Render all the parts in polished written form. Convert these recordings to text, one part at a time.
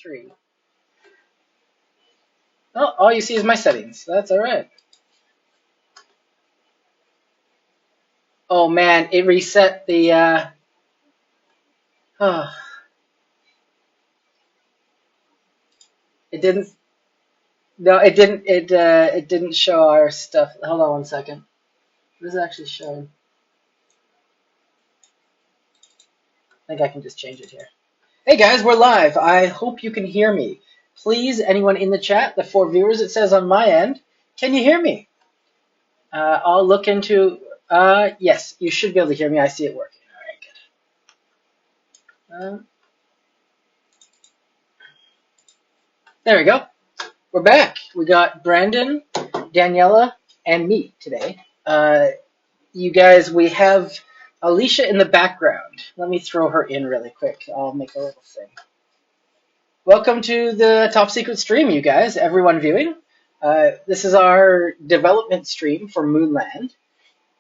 3. Oh, all you see is my settings. That's all right. Oh man, it reset the. Oh, it didn't. No, it didn't. It didn't show our stuff. Hold on one second. What is it actually showing? I think I can just change it here. Hey guys, we're live. I hope you can hear me. Please, anyone in the chat, the 4 viewers it says on my end, can you hear me? I'll look into. Yes, you should be able to hear me. I see it working. All right, good. There we go. We're back. We got Brandon, Daniela, and me today. You guys, we have Alicia in the background. Let me throw her in really quick. I'll make a little thing. Welcome to the top secret stream, you guys, everyone viewing. This is our development stream for Moonland.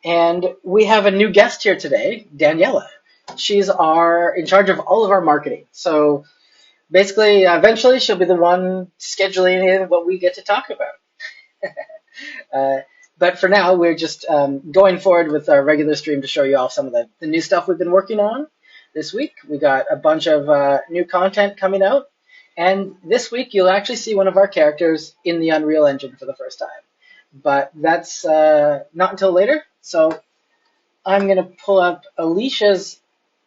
And we have a new guest here today, Daniela. She's in charge of all of our marketing. So basically, eventually, she'll be the one scheduling in what we get to talk about. But for now, we're just going forward with our regular stream to show you all some of the new stuff we've been working on this week. We got a bunch of new content coming out. And this week, you'll actually see one of our characters in the Unreal Engine for the first time. But that's not until later. So I'm going to pull up Alicia's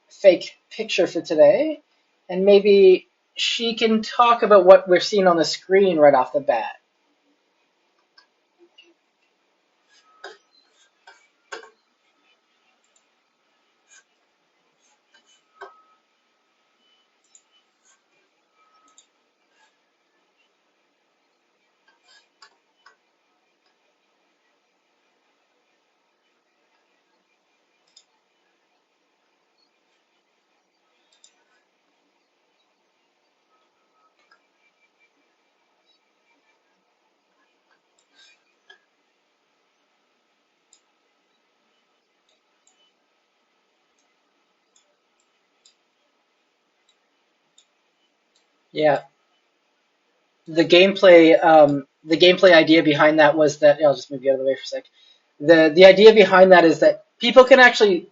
fake picture for today. And maybe she can talk about what we're seeing on the screen right off the bat. Yeah, the gameplay idea behind that was that I'll just move you out of the way for a sec. The idea behind that is that people can actually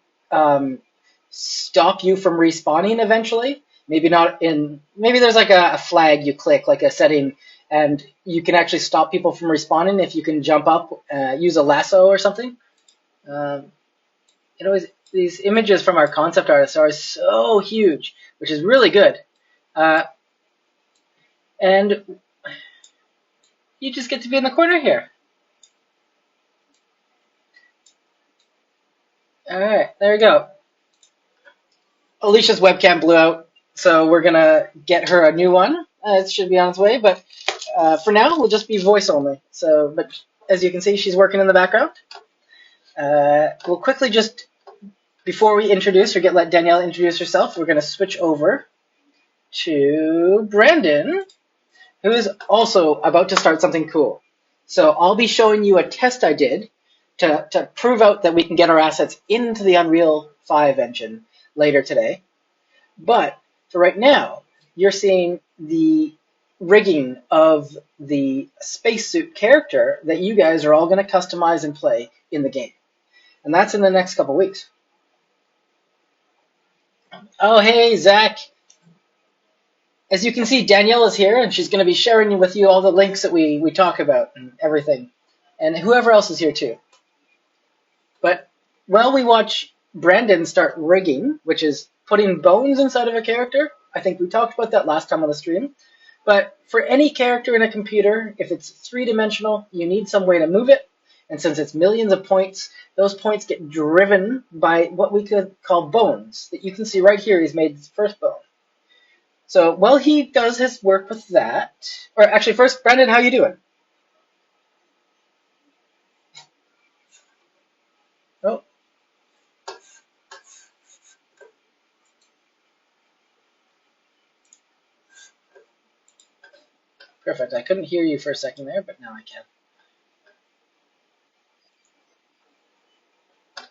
stop you from respawning eventually. Maybe not in maybe there's like a flag you click, like a setting, and you can actually stop people from respawning if you can jump up, use a lasso or something. Um, it always these images from our concept artists are so huge, which is really good. Uh, and you just get to be in the corner here. All right, there we go. Alicia's webcam blew out, so we're gonna get her a new one. It should be on its way, but for now we'll just be voice only. So, but as you can see, she's working in the background. We'll quickly just before we introduce or let Danielle introduce herself, we're gonna switch over to Brandon, who is also about to start something cool. So I'll be showing you a test I did to prove out that we can get our assets into the Unreal 5 engine later today. But for right now, you're seeing the rigging of the spacesuit character that you guys are all going to customize and play in the game. And that's in the next couple weeks. Oh, hey, Zach. As you can see, Danielle is here, and she's going to be sharing with you all the links that we talk about and everything. And whoever else is here, too. But while we watch Brandon start rigging, which is putting bones inside of a character, I think we talked about that last time on the stream. But for any character in a computer, if it's three-dimensional, you need some way to move it. And since it's millions of points, those points get driven by what we could call bones. That you can see right here, he's made his first bone. So while he does his work with that, or actually first, Brandon, how you doing? Oh, perfect. I couldn't hear you for a second there, but now I can.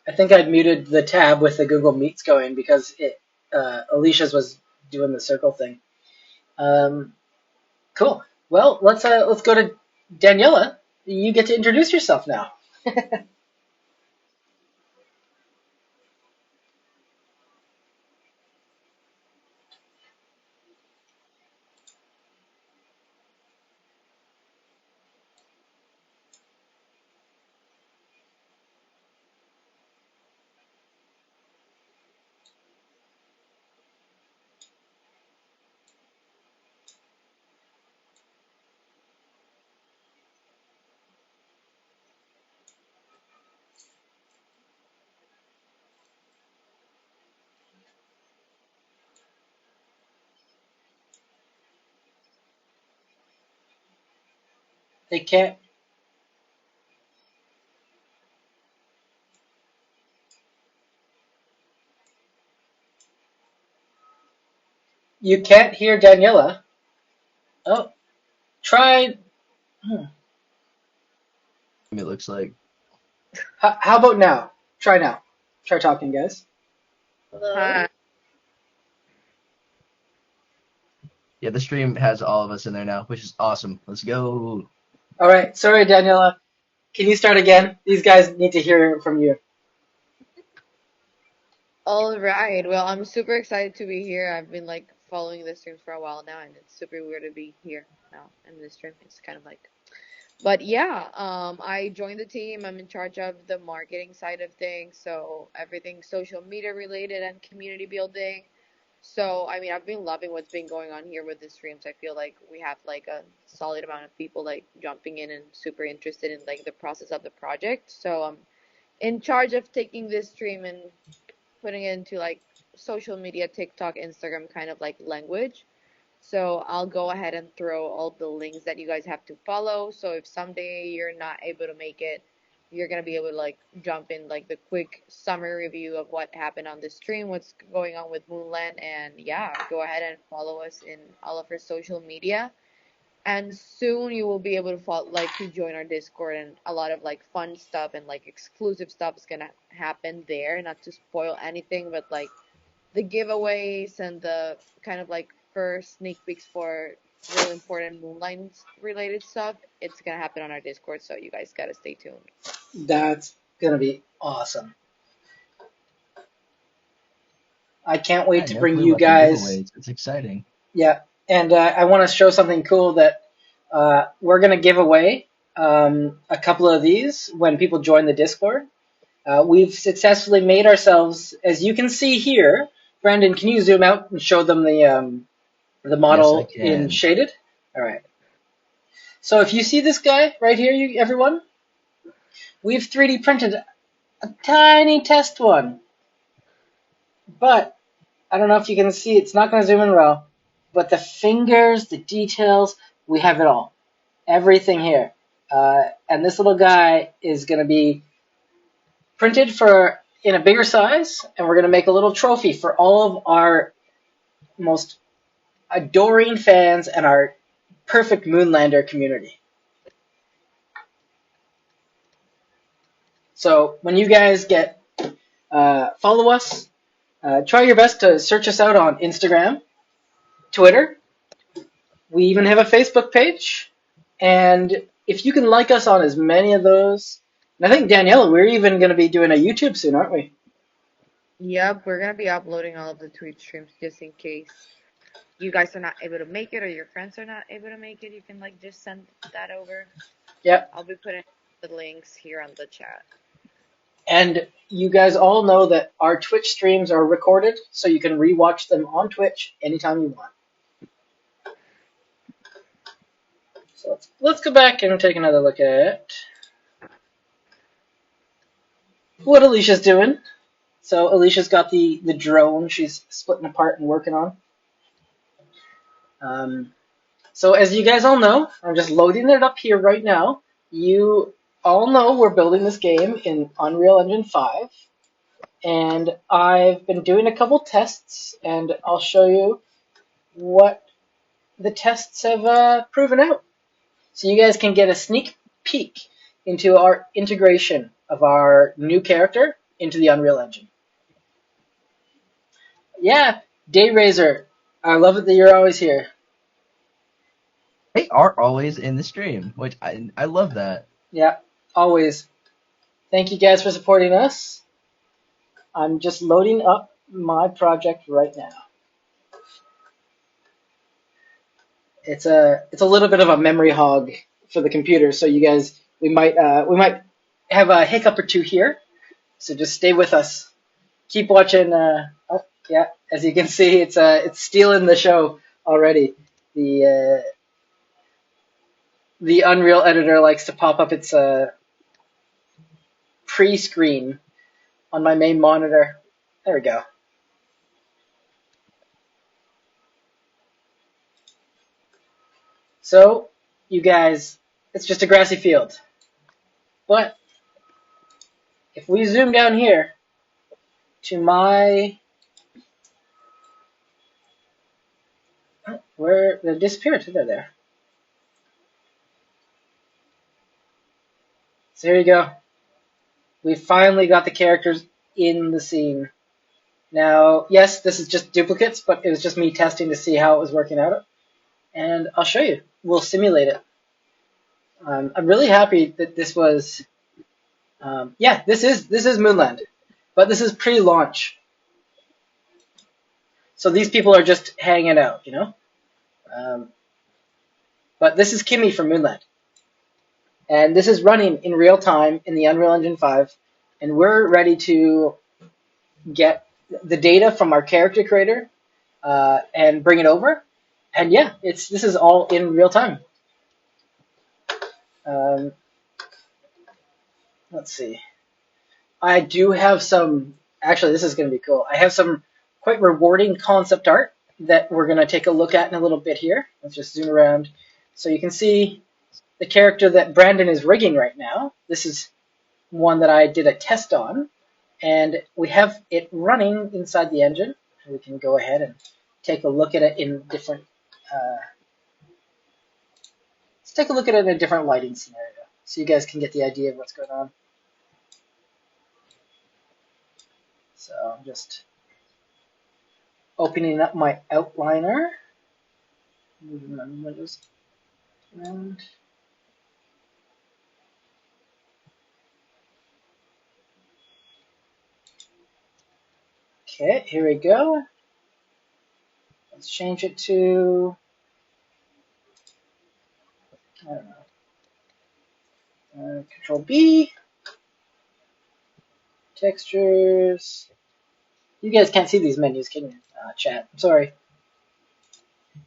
I think I'd muted the tab with the Google Meets going because Alicia's was doing the circle thing. Cool. Well, let's go to Daniela. You get to introduce yourself now. They can't. You can't hear Daniela. Oh, try. Hmm. It looks like. How about now? Try now. Try talking, guys. Hello? Yeah, the stream has all of us in there now, which is awesome. Let's go. All right. Sorry, Daniela. Can you start again? These guys need to hear it from you. All right. Well, I'm super excited to be here. I've been like following the streams for a while now, and it's super weird to be here now in the stream. It's kind of like, but yeah, I joined the team. I'm in charge of the marketing side of things, so everything social media related and community building. So, I mean, I've been loving what's been going on here with the streams. I feel like we have like a solid amount of people like jumping in and super interested in like the process of the project. So I'm in charge of taking this stream and putting it into like social media, TikTok, Instagram kind of like language. So I'll go ahead and throw all the links that you guys have to follow. So if someday you're not able to make it, you're gonna be able to like jump in like the quick summary review of what happened on the stream, what's going on with Moonland, and yeah, go ahead and follow us in all of our social media. And soon you will be able to follow, like to join our Discord, and a lot of like fun stuff and like exclusive stuff is gonna happen there. Not to spoil anything, but like the giveaways and the kind of like first sneak peeks for real important Moonlight related stuff. It's gonna happen on our Discord, so you guys gotta stay tuned. That's gonna be awesome. I can't I wait had to no bring clue you about the guys. giveaways. It's exciting. Yeah, and I want to show something cool that we're gonna give away a couple of these when people join the Discord. We've successfully made ourselves, as you can see here. Brandon, can you zoom out and show them the Yes, I model in can. shaded? All right. So if you see this guy right here, you everyone, we've 3D printed a tiny test one, but I don't know if you can see. It's not going to zoom in well, but the fingers, the details, we have it all, everything here. And this little guy is going to be printed for in a bigger size, and we're going to make a little trophy for all of our most adoring fans and our perfect Moonlander community. So when you guys get follow us, try your best to search us out on Instagram, Twitter. We even have a Facebook page, and if you can like us on as many of those, and I think Daniela, we're even going to be doing a YouTube soon, aren't we? Yep, we're gonna be uploading all of the Twitch streams just in case you guys are not able to make it or your friends are not able to make it. You can like just send that over. Yep. I'll be putting the links here on the chat. And you guys all know that our Twitch streams are recorded, so you can rewatch them on Twitch anytime you want. So let's go back and take another look at what Alicia's doing. So Alicia's got the drone she's splitting apart and working on. Um, so as you guys all know, I'm just loading it up here right now. You all know we're building this game in Unreal Engine 5. And I've been doing a couple tests, and I'll show you what the tests have proven out. So you guys can get a sneak peek into our integration of our new character into the Unreal Engine. Yeah, Dayraiser, I love it that you're always here. They are always in the stream, which I love that. Yeah, always. Thank you guys for supporting us. I'm just loading up my project right now. It's a little bit of a memory hog for the computer, so you guys we might have a hiccup or two here. So just stay with us. Keep watching. Oh yeah, as you can see, it's stealing the show already. The Unreal editor likes to pop up its pre-screen on my main monitor. There we go. So you guys, it's just a grassy field. But if we zoom down here to my where they disappeared, they're there. So here you go. We finally got the characters in the scene. Now, yes, this is just duplicates, but it was just me testing to see how it was working out. And I'll show you. We'll simulate it. I'm really happy that this was. Yeah, this is Moonland, but this is pre-launch. So these people are just hanging out, you know. Um, but this is Kimmy from Moonland, and this is running in real time in the Unreal Engine 5, and we're ready to get the data from our character creator and bring it over. And yeah, this is all in real time. Um, let's see. I do have some. Actually, this is going to be cool. I have some quite rewarding concept art that we're going to take a look at in a little bit here. Let's just zoom around so you can see the character that Brandon is rigging right now. This is one that I did a test on, and we have it running inside the engine. We can go ahead and take a look at it in different. Let's take a look at it in a different lighting scenario, so you guys can get the idea of what's going on. So I'm just opening up my outliner, moving my windows around. Okay, here we go. Let's change it to, I don't know, Control B, textures. You guys can't see these menus, can you? Chat. I'm sorry.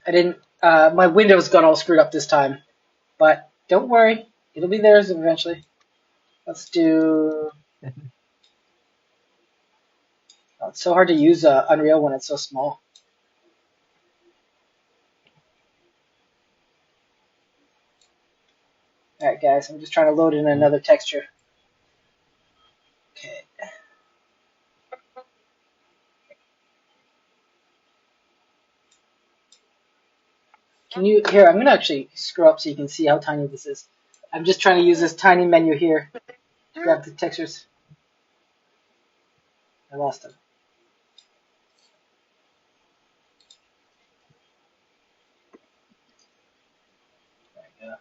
I didn't. My Windows got all screwed up this time, but don't worry, it'll be theirs eventually. Let's do. Oh, it's so hard to use Unreal when it's so small. All right, guys, I'm just trying to load in another texture. Okay. Can you here? I'm gonna actually scroll up so you can see how tiny this is. I'm just trying to use this tiny menu here. Grab the textures. I lost them. There we go.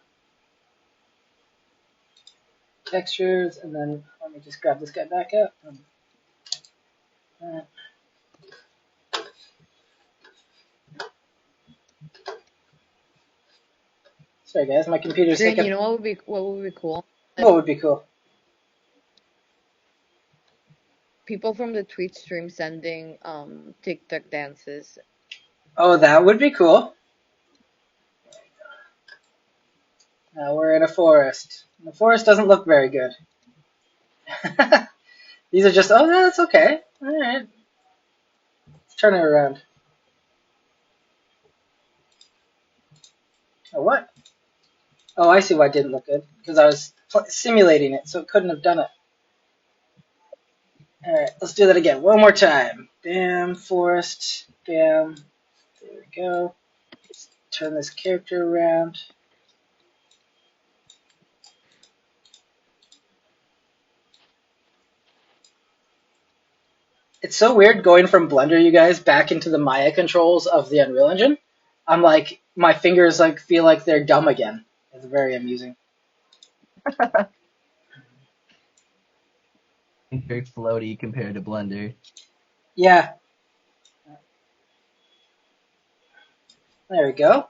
Textures, and then let me just grab this guy back up. Sorry, guys, my computer's Green, hiccup. you know what would be cool? What would be cool? People from the Twitch stream sending TikTok dances. Oh, that would be cool. Now we're in a forest. The forest doesn't look very good. These are just, oh, that's okay. All right. Let's turn it around. Oh, what? Oh, I see why it didn't look good. Because I was simulating it, so it couldn't have done it. All right, let's do that again. One more time. Bam, forest. Bam. There we go. Let's turn this character around. It's so weird going from Blender, you guys, back into the Maya controls of the Unreal Engine. I'm like, my fingers like feel like they're dumb again. It's very amusing. Very floaty compared to Blender. Yeah, there we go.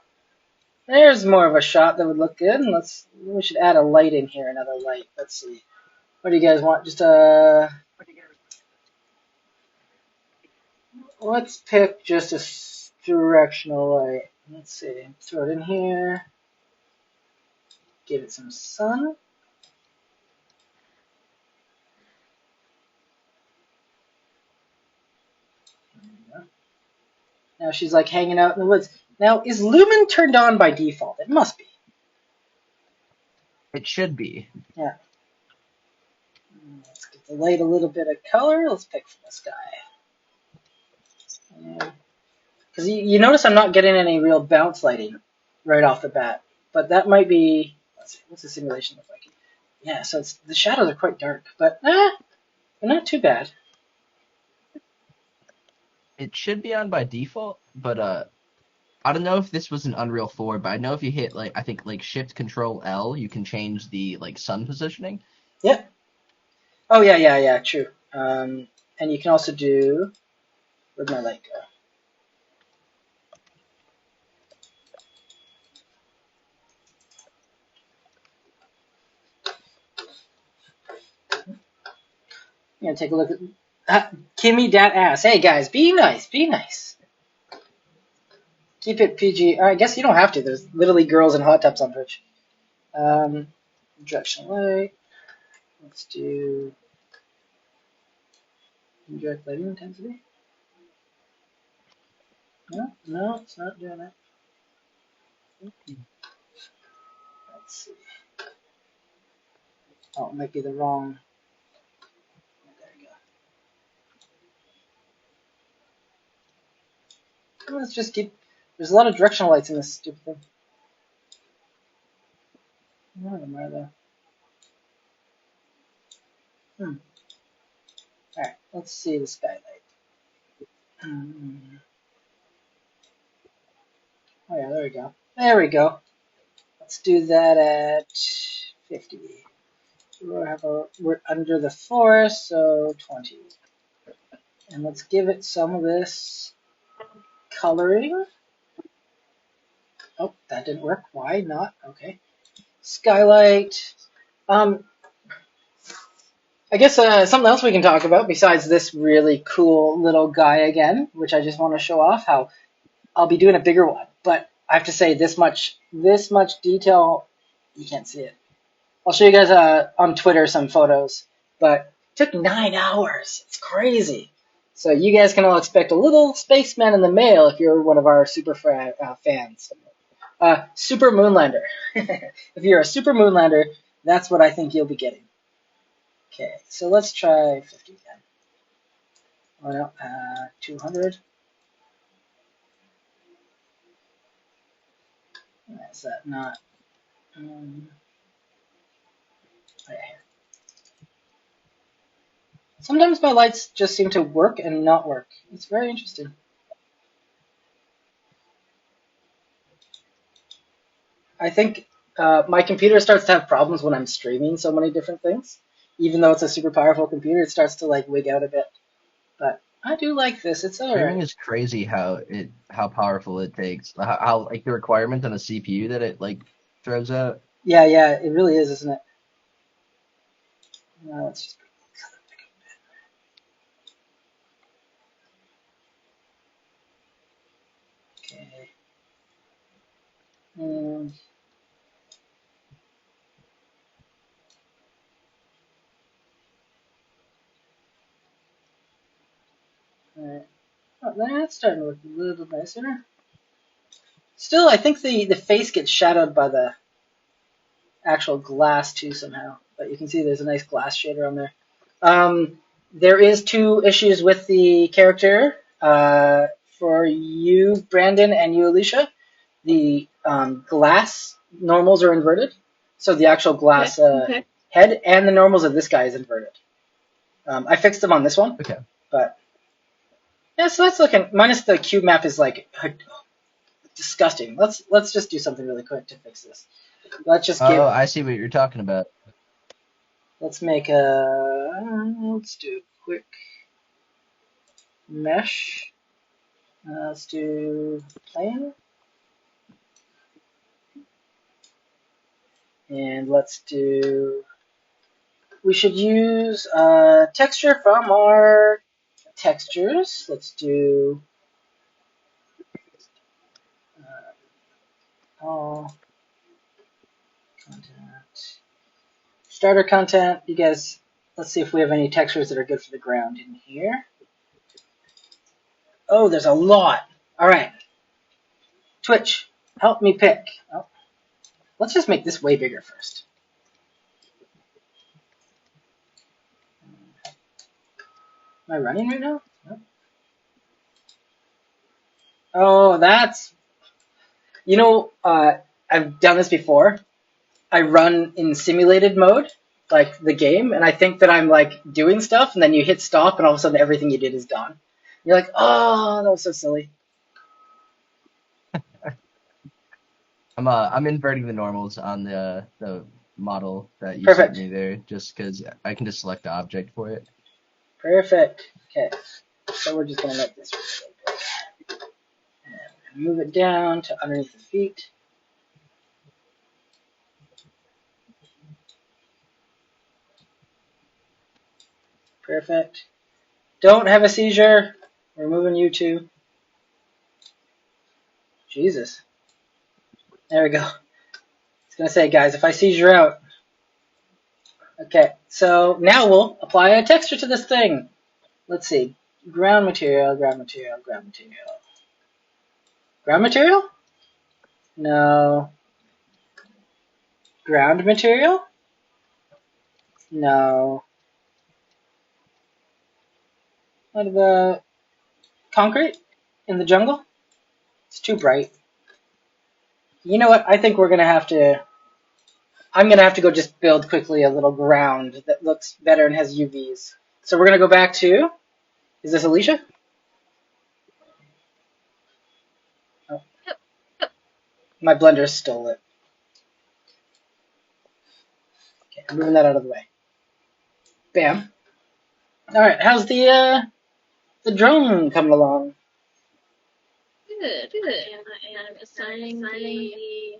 There's more of a shot that would look good. And we should add a light in here, another light. Let's see. What do you guys want? Just let's pick just a directional light. Let's see. Throw it in here. Give it some sun. Now she's like hanging out in the woods. Now, is Lumen turned on by default? It must be. It should be. Yeah. Let's get the light a little bit of color. Let's pick from this guy. Because you notice I'm not getting any real bounce lighting right off the bat. But that might be... Let's see. What's the simulation look like? Yeah, so the shadows are quite dark. But, they're not too bad. It should be on by default, but I don't know if this was an Unreal 4, but I know if you hit like I think like Shift Control L, you can change the like sun positioning. Yep. Oh, yeah, true. And you can also do... Where'd my light go? I'm gonna take a look at Kimmy Dat ass. Hey guys, be nice, be nice. Keep it PG. I guess you don't have to. There's literally girls in hot tubs on Twitch. Direction light. Let's do indirect lighting intensity. No, it's not doing that. Let's see. Oh, it might be the wrong. There you go. Let's just keep. There's a lot of directional lights in this stupid thing. None of them are though. Alright, let's see the skylight. Oh yeah, there we go. There we go. Let's do that at 50. We're under the forest, so 20. And let's give it some of this coloring. Oh, that didn't work. Why not? Okay. Skylight. I guess something else we can talk about besides this really cool little guy again, which I just want to show off how I'll be doing a bigger one. But I have to say this much detail, you can't see it. I'll show you guys on Twitter some photos, but it took 9 hours. It's crazy. So you guys can all expect a little spaceman in the mail if you're one of our super fans. Super Moonlander. If you're a Super Moonlander, that's what I think you'll be getting. Okay, so let's try 50 again. Oh no, 200. Is that not? Oh, yeah, here. Sometimes my lights just seem to work and not work. It's very interesting. I think my computer starts to have problems when I'm streaming so many different things. Even though it's a super powerful computer, it starts to like wig out a bit. But I do like this. It's Streaming alright. is crazy how powerful it takes. How like the requirement on the CPU that it like throws out. Yeah, it really is, isn't it? Now let's just okay. Alright. Oh, that's starting to look a little nicer. Still, I think the face gets shadowed by the actual glass too somehow. But you can see there's a nice glass shader on there. There is 2 issues with the character. For you, Brandon, and you, Alicia, the glass normals are inverted. So the actual glass head and the normals of this guy is inverted. I fixed them on this one. Okay. But yeah, so that's looking, minus the cube map is like disgusting. Let's just do something really quick to fix this. Let's just Oh, I see what you're talking about. let's make let's do a quick mesh. Let's do plane. And let's do, we should use texture from our textures. Let's do all content. Starter content, you guys, let's see if we have any textures that are good for the ground in here. Oh, there's a lot. All right. Twitch, help me pick. Oh, let's just make this way bigger first. Am I running right now? No. Oh, that's, you know, I've done this before. I run in simulated mode, like the game, and I think that I'm like doing stuff, and then you hit stop, and all of a sudden everything you did is gone. You're like, oh, that was so silly. I'm inverting the normals on the model that you Perfect. sent me there, just because I can just select the object for it. Perfect. Okay, so we're just gonna let this and move it down to underneath the feet. Perfect. Don't have a seizure. We're moving you too. Jesus. There we go. I was gonna say, guys, if I seizure out. Okay, so now we'll apply a texture to this thing. Let's see. Ground material, ground material, ground material. Ground material? No. Ground material? No. What about concrete in the jungle? It's too bright. You know what? I think we're gonna have to. I'm gonna have to go just build quickly a little ground that looks better and has UVs. So we're gonna go back to. Is this Alicia? Oh. My blender stole it. Okay, I'm moving that out of the way. Bam. All right. How's the drone coming along? Good. And I'm assigning the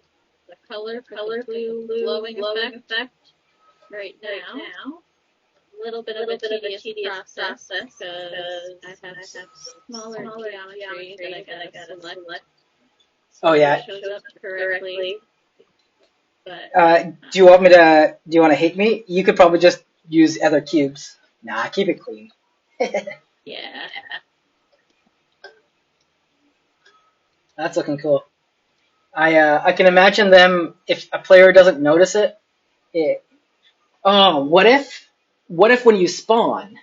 color for the blue glowing effect right now. A little bit of a tedious process because I have smaller geometry that I gotta select. Oh yeah. It shows up correctly. But do you want me to? Do you want to hate me? You could probably just use other cubes. Nah, keep it clean. Yeah. That's looking cool. I can imagine them if a player doesn't notice it. Oh, what if when you spawn,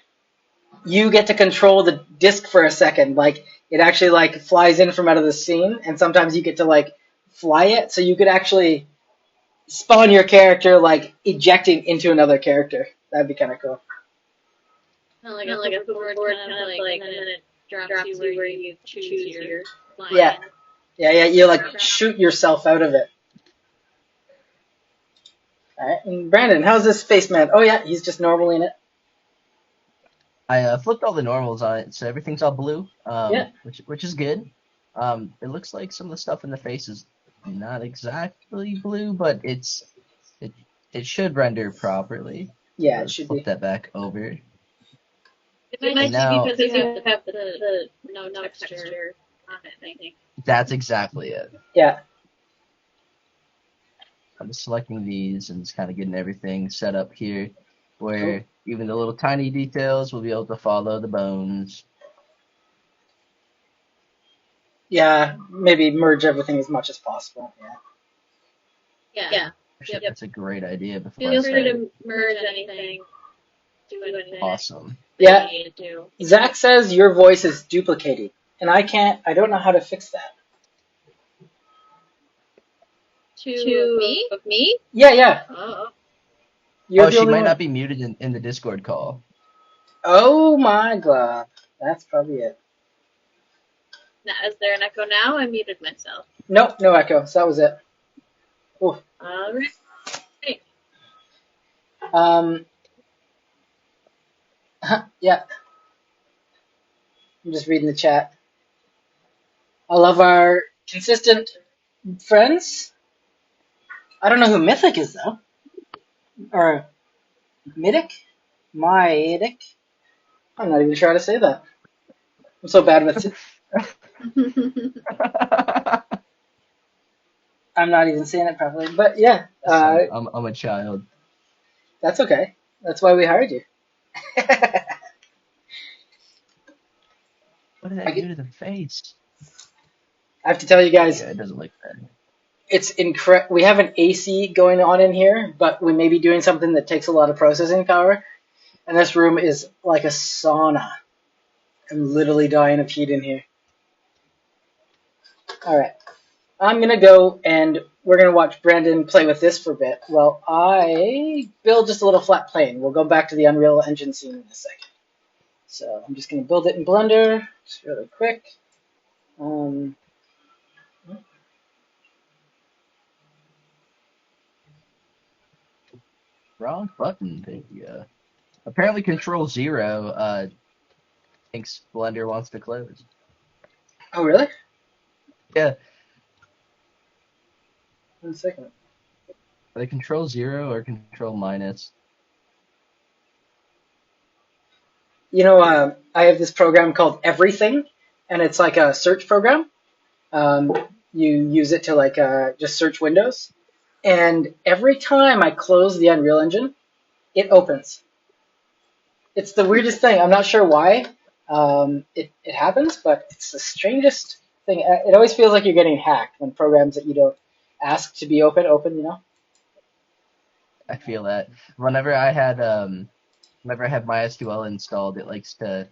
you get to control the disc for a second? Like it actually like flies in from out of the scene, and sometimes you get to like fly it, so you could actually spawn your character like ejecting into another character. That'd be kind of cool. Not like a board kind of like, and then it drops you where you choose your line. Yeah. Yeah, you like shoot yourself out of it. Alright, and Brandon, how's this spaceman? Oh yeah, he's just normally in it. I flipped all the normals on it, so everything's all blue. Yeah. Which is good. It looks like some of the stuff in the face is not exactly blue, but it should render properly. Yeah, Let's it should flip be. that back over. It might now, be because you have the no texture on it, I think. That's exactly it. Yeah. I'm just selecting these and just kind of getting everything set up here, where even the little tiny details will be able to follow the bones. Yeah, maybe merge everything as much as possible. Yeah. Actually, that's a great idea. Feel free to merge anything. Do anything. Awesome. Yeah. You need to do. Zach says your voice is duplicating, and I don't know how to fix that. To me? Yeah. Oh. You're she might one. not be muted in the Discord call. Oh my god. That's probably it. Is there an echo now? I muted myself. Nope, no echo. So that was it. Ooh. All right. Um, yeah, I'm just reading the chat. I love our consistent friends. I don't know who Mythic is though, or Mythic, Mythic. I'm not even sure how to say that. I'm so bad with. I'm not even saying it properly. But yeah, Son, I'm a child. that's okay. That's why we hired you. What did I that do get- to the face? I have to tell you guys, Yeah, it doesn't look bad. it's incredible. We have an AC going on in here, but we may be doing something that takes a lot of processing power. And this room is like a sauna. I'm literally dying of heat in here. All right. I'm going to go and we're going to watch Brandon play with this for a bit. Well, I build just a little flat plane. We'll go back to the Unreal Engine scene in a second. So I'm just going to build it in Blender just really quick. Wrong button. Apparently Control Zero thinks Blender wants to close. Oh, really? Yeah. 1 second. Are they Control Zero or Control Minus? You know, I have this program called Everything, and it's like a search program. You use it to like just search windows. And every time I close the Unreal Engine, it opens. It's the weirdest thing. I'm not sure why it happens, but it's the strangest thing. It always feels like you're getting hacked when programs that you don't ask to be open, you know? I feel that. Whenever I had MySQL installed, it likes to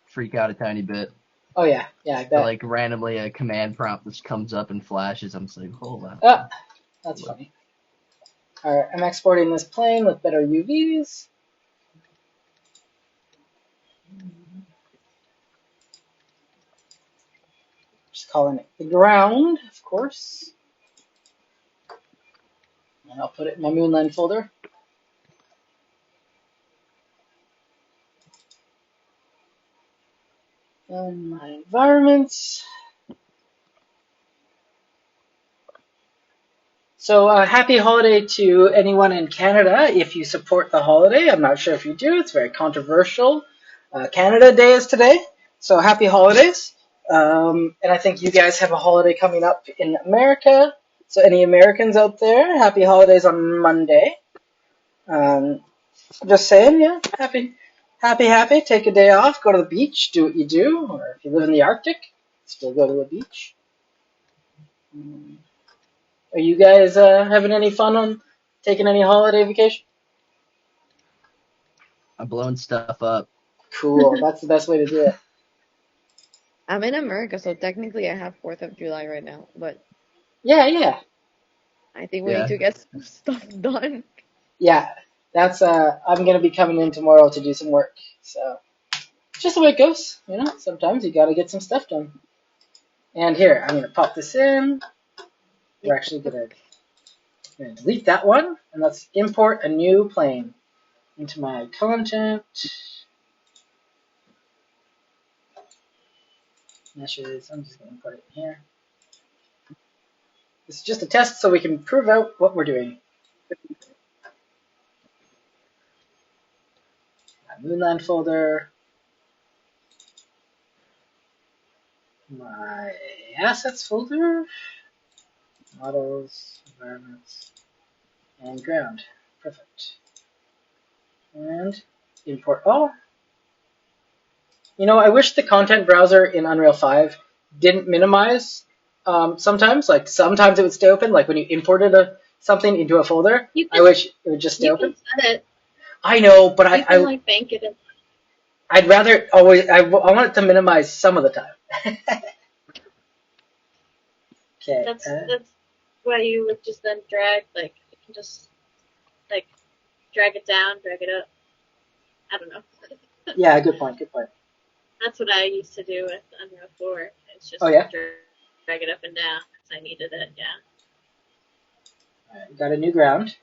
freak out a tiny bit. Oh, yeah. Yeah, I So bet. like randomly a command prompt just comes up and flashes. I'm just like, hold on. Ah, that's funny. All right, I'm exporting this plane with better UVs. Just calling it the ground, of course. And I'll put it in my Moonland folder. And my environments. So happy holiday to anyone in Canada if you support the holiday. I'm not sure if you do. It's very controversial. Canada Day is today. So happy holidays. And I think you guys have a holiday coming up in America. So any Americans out there, happy holidays on Monday. Just saying, yeah, happy. Take a day off, go to the beach, do what you do. Or if you live in the Arctic, still go to the beach. Are you guys having any fun on taking any holiday vacation? I'm blowing stuff up. Cool. That's the best way to do it. I'm in America, so technically I have 4th of July right now, but Yeah. I think we need Yeah. to get some stuff done. Yeah. That's I'm gonna be coming in tomorrow to do some work. So just the way it goes, you know. Sometimes you gotta get some stuff done. And here, I'm gonna pop this in. We're actually gonna delete that one, and let's import a new plane into my content. Meshes. I'm just gonna put it in here. This is just a test so we can prove out what we're doing. My Moonland folder, my assets folder, models, environments, and ground. Perfect. And import all. You know, I wish the content browser in Unreal 5 didn't minimize sometimes. Like sometimes it would stay open. Like when you imported something into a folder, You I can wish it would just stay you open. can set it. I know, but You can like bank it in. I'd rather always. I want it to minimize some of the time. Okay. That's why you would just then drag, like you can just like drag it down, drag it up. I don't know. Yeah, good point. That's what I used to do with Unreal 4. just Oh yeah. drag it up and down because I needed it. Yeah. Alright, we got a new ground.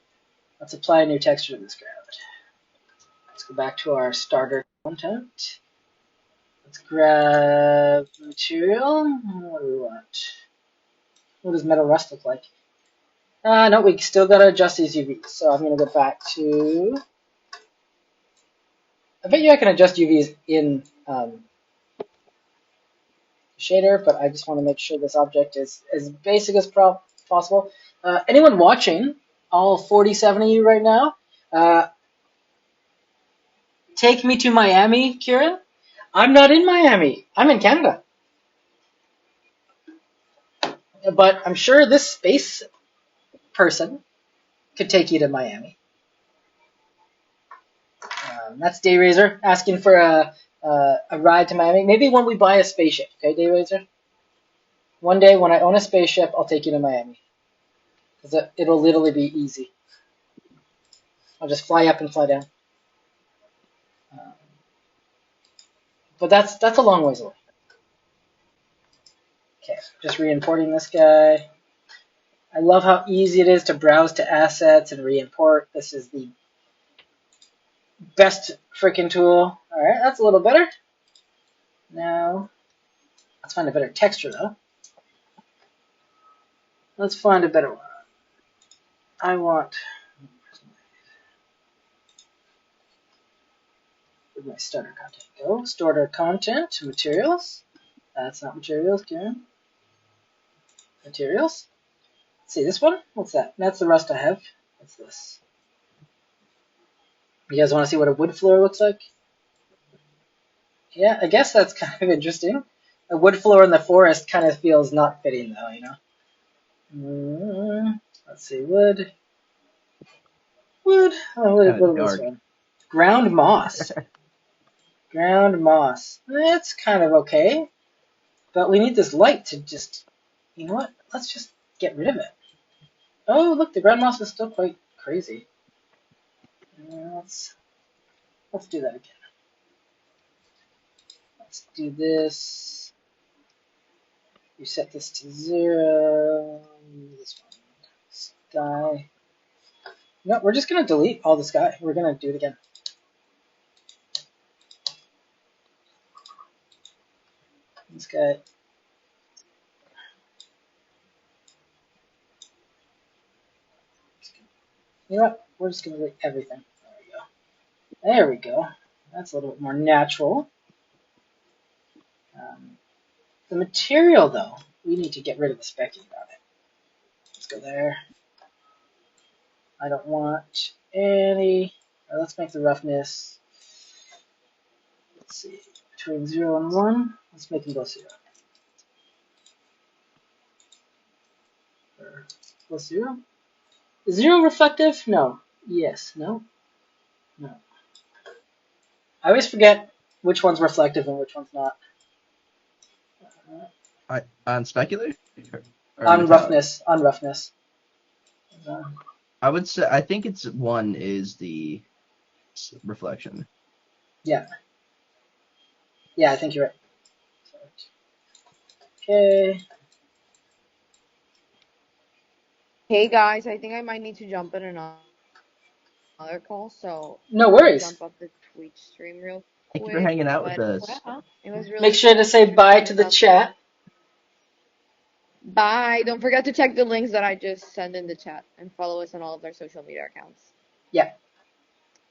Let's apply a new texture to this ground. Let's go back to our starter content. Let's grab material. What do we want? What does metal rust look like? No, we still gotta adjust these UVs. So I'm gonna go back to. I bet you I can adjust UVs in shader, but I just want to make sure this object is as basic as possible. Anyone watching, all 47 of you right now, take me to Miami, Kieran. I'm not in Miami. I'm in Canada. But I'm sure this space person could take you to Miami. That's Dayraiser asking for a ride to Miami. Maybe when we buy a spaceship, okay, Dayraiser? One day when I own a spaceship, I'll take you to Miami. Because it'll literally be easy. I'll just fly up and fly down. But that's a long ways away. Okay, just re-importing this guy. I love how easy it is to browse to assets and re-import. This is the best freaking tool. Alright, that's a little better. Now, let's find a better texture though. Let's find a better one. I want... Where'd my starter content go? Starter content, materials. That's not materials, Kieran. Materials. See this one? What's that? That's the rust I have. What's this? You guys want to see what a wood floor looks like? Yeah, I guess that's kind of interesting. A wood floor in the forest kind of feels not fitting though, you know? Let's see, wood. Wood. Oh, what is this one? Ground moss. Ground moss. That's kind of okay. But we need this light to just, you know what? Let's just get rid of it. Oh, look, the ground moss is still quite crazy. Let's do that again. Let's do this. You set this to 0. This one. Sky. No, we're just going to delete all the sky. We're going to do it again. This guy. You know what? We're just going to delete everything. There we go. There we go. That's a little bit more natural. The material, though, we need to get rid of the specking on it. Let's go there. I don't want any. Let's make the roughness. Let's see. Between 0 and 1. Let's make them both 0. Or plus 0. Is 0 reflective? No. Yes. No. No. I always forget which one's reflective and which one's not. On specular? On roughness. On roughness. I would say, I think it's 1 is the reflection. Yeah. Yeah, I think you're right. Okay. Hey guys, I think I might need to jump in another call, so No worries. jump up the Twitch stream real quick. Thank you for hanging out with us. Yeah, it was really Make sure to say bye to the chat. Bye. Don't forget to check the links that I just sent in the chat and follow us on all of our social media accounts. Yeah.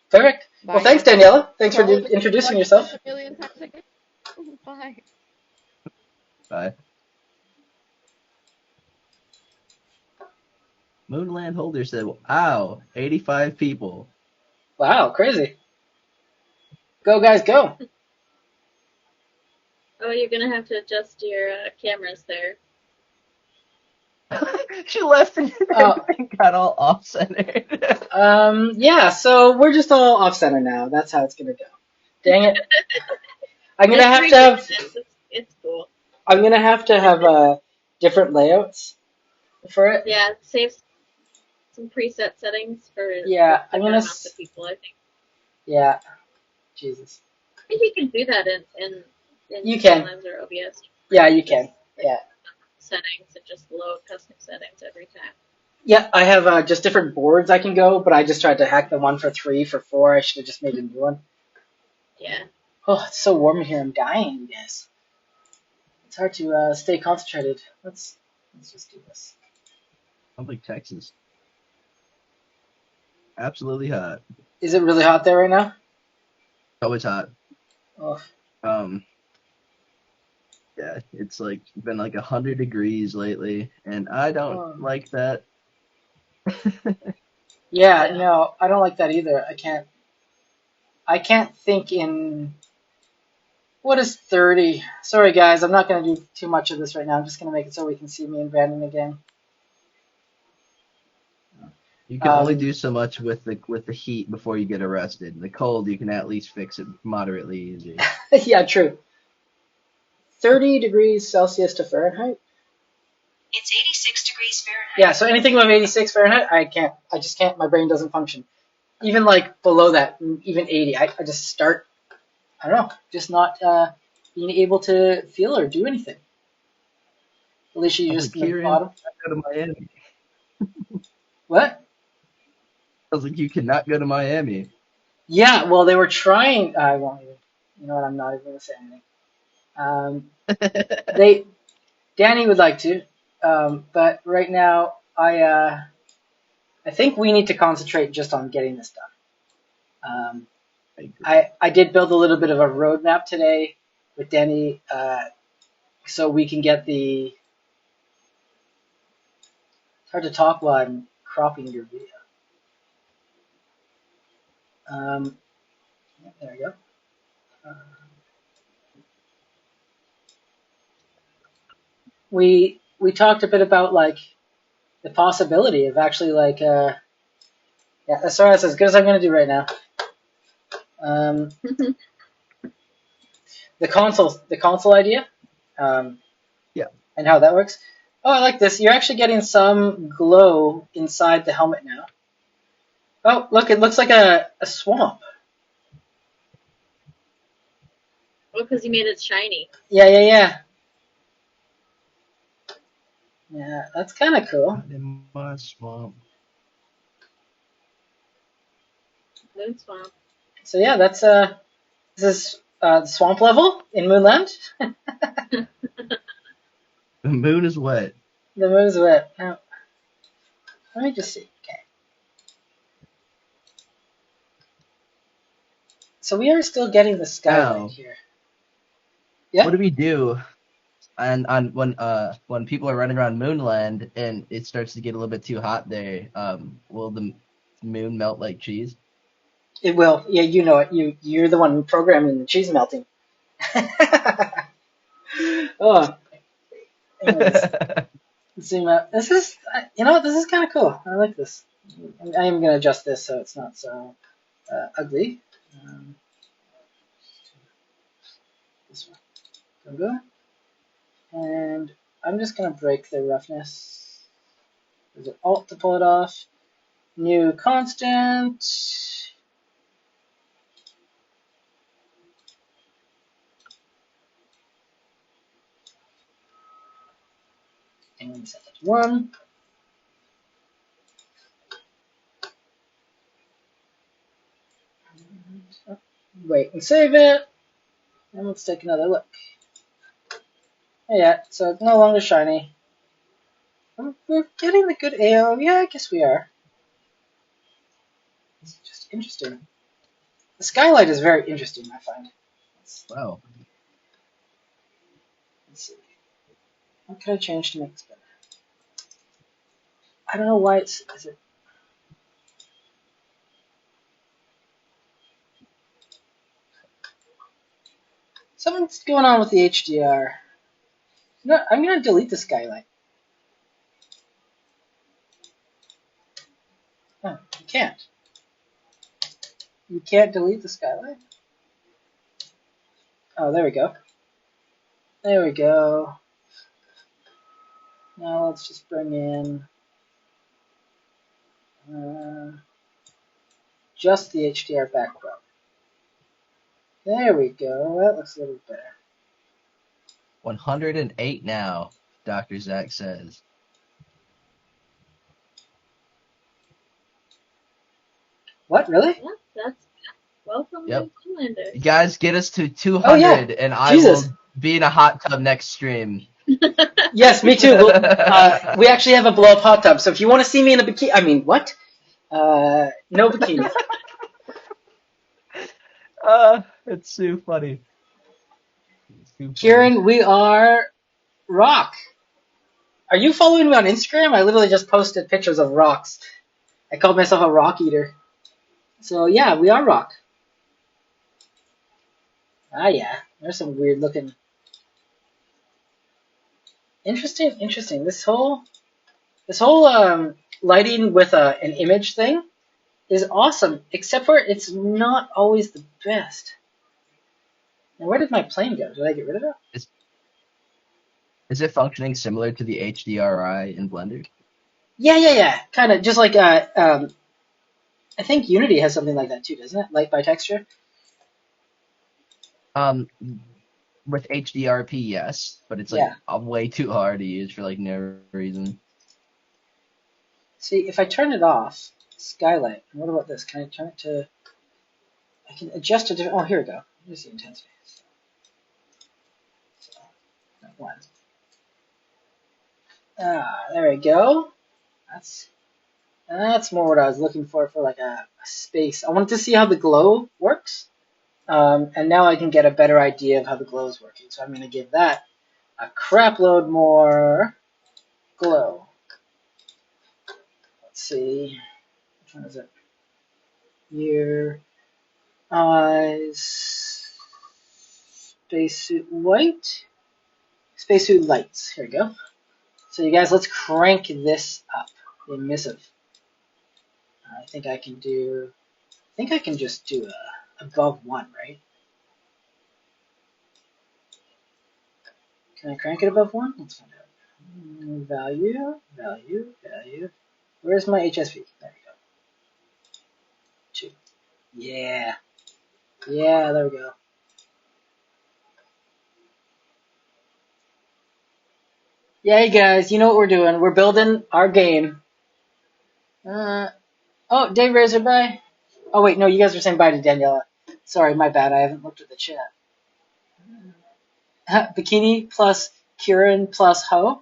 Perfect. Bye, well, thanks, guys. Daniela. Thanks for introducing yourself. A million times again. Bye. Bye. Moonland Holder said, wow, 85 people. Wow, crazy. Go, guys, go. Oh, you're gonna have to adjust your cameras there. She left and got all off-centered. Yeah, so we're just all off-center now. That's how it's going to go. Dang it. I'm going to have to have... It's cool. I'm going to have different layouts for it. Yeah, save some preset settings for I'm gonna the people, I think. Yeah. Jesus. I think you can do that in you can. Moonland or OBS. Yeah, you can. Just Yeah. settings and just load custom settings every time. Yeah, I have just different boards I can go, but I just tried to hack the one for 3 for 4. I should have just made a new one. Yeah. Oh, it's so warm in here. I'm dying, you guys. It's hard to stay concentrated. Let's just do this. Sounds like Texas. Absolutely hot. Is it really hot there right now? Always hot. Oh, Um, yeah, it's like been like 100 degrees lately, and I don't um, like that. yeah, Yeah. no, I don't like that either. I can't think in what is 30. Sorry guys, I'm not gonna do too much of this right now. I'm just gonna make it so we can see me and Brandon again. You can only Um, do so much with the heat before you get arrested. The cold, you can at least fix it moderately easy. yeah, true. 30 degrees Celsius to Fahrenheit. It's 86 degrees Fahrenheit. Yeah, so anything above 86 Fahrenheit, I can't. I just can't. My brain doesn't function. Even like below that, even 80, I just start. I don't know, just not being able to feel or do anything. Alicia, I you was just like, in the Kieran, bottom. go to Miami. What? I was like, you cannot go to Miami. Yeah, well, they were trying. I won't even. You know what? I'm not even gonna say anything. Um, they Danny would like to, but right now I think we need to concentrate just on getting this done. I agree. I did build a little bit of a roadmap today with Danny, so we can get the. It's hard to talk while I'm cropping your video. Yeah, there we go. Uh, we talked a bit about like the possibility of actually like yeah. Sorry, that's as good as I'm gonna do right now. Um, the console idea, um, Yeah. and how that works. Oh, I like this. You're actually getting some glow inside the helmet now. Oh, look, it looks like a swamp. Well, because you made it shiny. Yeah, yeah, yeah. Yeah, that's kind of cool. Not in my swamp. Moon swamp. So yeah, that's this is the swamp level in Moonland. The moon is wet. The moon's wet. Now, let me just see. Okay. So we are still getting the skylight Now, here. what Yeah, do we do? And on when people are running around Moonland and it starts to get a little bit too hot there, will the moon melt like cheese? it will. Yeah, you know it. You're the one programming the cheese melting. Oh, anyways, zoom out. This is this is kind of cool. I like this. I am gonna adjust this so it's not so ugly. Um, this one. Go. And I'm just gonna break the roughness. There's an Alt to pull it off. New constant. And set that to 1. Wait and save it. And let's take another look. Yeah, so it's no longer shiny. We're getting the good AO. Yeah, I guess we are. It's just interesting. The skylight is very interesting, I find. Wow. Let's see. What could I change to make this better? I don't know why it's. Is it? Something's going on with the HDR. No, I'm gonna delete the skylight. Oh, you can't. You can't delete the skylight? Oh, there we go. There we go. Now let's just bring in just the HDR background. There we go. That looks a little better. 108 now, Dr. Zach says. What, really? Yeah, that's welcome Yep. to Moonlander. You guys get us to 200, Oh, yeah. and I Jesus. will be in a hot tub next stream. Yes, me too. We actually have a blow-up hot tub, so if you want to see me in a bikini... I mean, what? No bikini. It's so funny. It's too funny. Kieran, we are rock. Are you following me on Instagram? I literally just posted pictures of rocks. I called myself a rock eater. So, yeah, we are rock. Ah, yeah. There's some weird looking... Interesting. This whole lighting with an image thing is awesome, except for it's not always the best. Now, where did my plane go? Did I get rid of it? Is it functioning similar to the HDRI in Blender? Yeah. Kind of just like I think Unity has something like that too, doesn't it? Light by texture. With HDRP, yes, but it's like way too hard to use for like no reason. See, if I turn it off, skylight. What about this? Can I turn it to? I can adjust it. Oh, here we go. Here's the intensity. So, that one. There we go. That's more what I was looking for like a space. I wanted to see how the glow works. And now I can get a better idea of how the glow is working. So I'm going to give that a crap load more glow. Let's see. Which one is it? Here. Eyes. Spacesuit white. Spacesuit lights. Here we go. So you guys, let's crank this up. The emissive. I think I can just do above 1, right? Can I crank it above 1? Let's find out. Value. Where's my HSV? There we go. 2. Yeah, there we go. Yeah, hey guys, you know what we're doing. We're building our game. Oh, Dave Razor, bye. Oh, wait, no, you guys are saying bye to Daniela. Sorry, my bad. I haven't looked at the chat. Bikini plus Kieran plus Ho.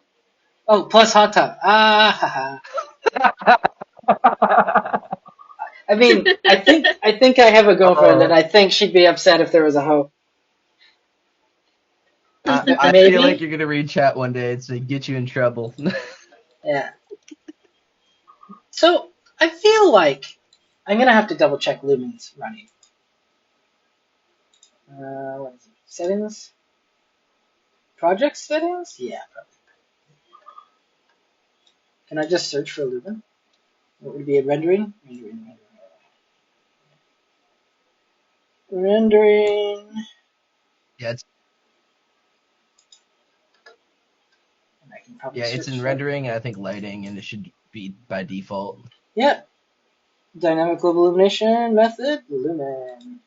Oh, plus hot tub. Ah, haha. I mean, I think I have a girlfriend, and I think she'd be upset if there was a Ho. I Maybe? feel like you're gonna read chat one day and say get you in trouble. Yeah. So, I feel like I'm going to have to double check Lumen's running. What is it? Settings? Project settings? Yeah, probably. Can I just search for Lumen? What would it be? Rendering? Rendering. Yeah, it's And I can probably it's search in for rendering and I think lighting, and it should be by default. Yep. Dynamic global illumination method, Lumen.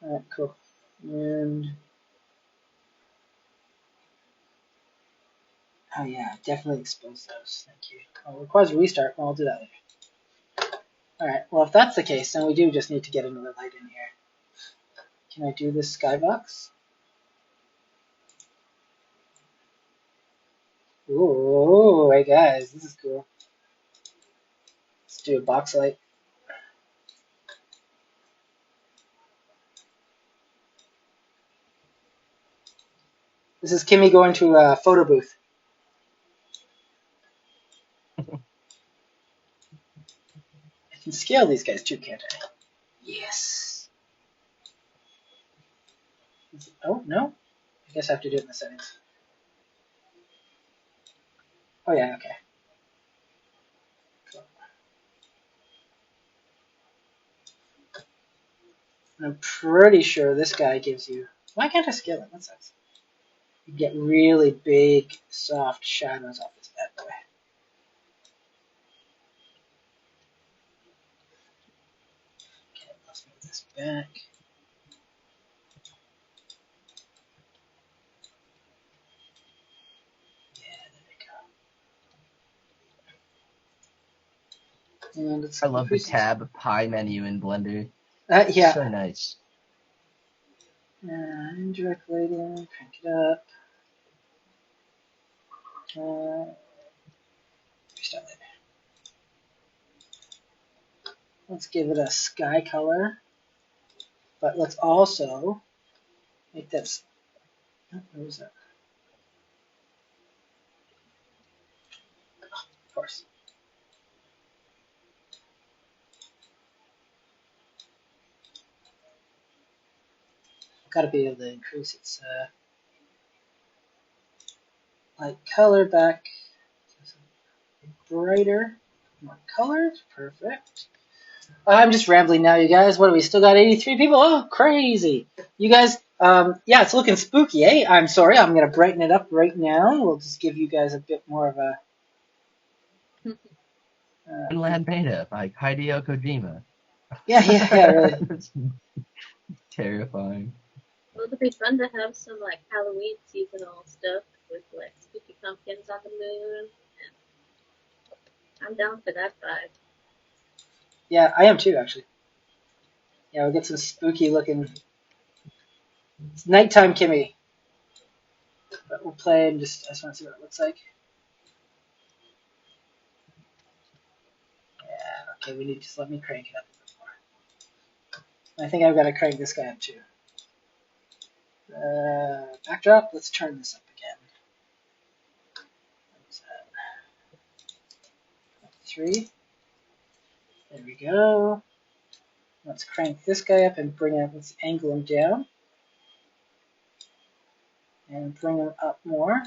Alright, cool. And oh yeah, definitely expose those. Thank you. Oh, it requires a restart. Well, I'll do that later. Alright, well if that's the case, then we do just need to get another light in here. Can I do this skybox? Ooh, hey guys, this is cool. Let's do a box light. This is Kimmy going to a photo booth. I can scale these guys too, can't I? Yes. Oh, no? I guess I have to do it in the settings. Oh yeah, okay. Cool. I'm pretty sure this guy gives you... Why can't I scale it? That sucks. You get really big, soft shadows off this bad boy. Okay, let's move this back. And let's I love the increase it. tab pie menu in Blender. Yeah. So nice. Indirect lighting, crank it up. Restart it. Let's give it a sky color, but let's also make this. Oh, where was that? Of course. Got to be able to increase its light color back. Brighter, more colors, perfect. I'm just rambling now, you guys. What do we still got? 83 people. Oh, crazy! You guys, yeah, it's looking spooky, eh? I'm sorry. I'm gonna brighten it up right now. We'll just give you guys a bit more of a. Moonland Beta by Hideo Kojima. Yeah, really. Terrifying. Well, it'd be fun to have some like Halloween seasonal stuff with like spooky pumpkins on the moon. I'm down for that vibe. Yeah, I am too, actually. Yeah, we'll get some spooky looking. It's nighttime, Kimmy. But we'll play and just. I just want to see what it looks like. Yeah, okay. We need to just let me crank it up a bit more. I think I've got to crank this guy up too. Backdrop. Let's turn this up again. 3. There we go. Let's crank this guy up and bring him. Let's angle him down and bring him up more.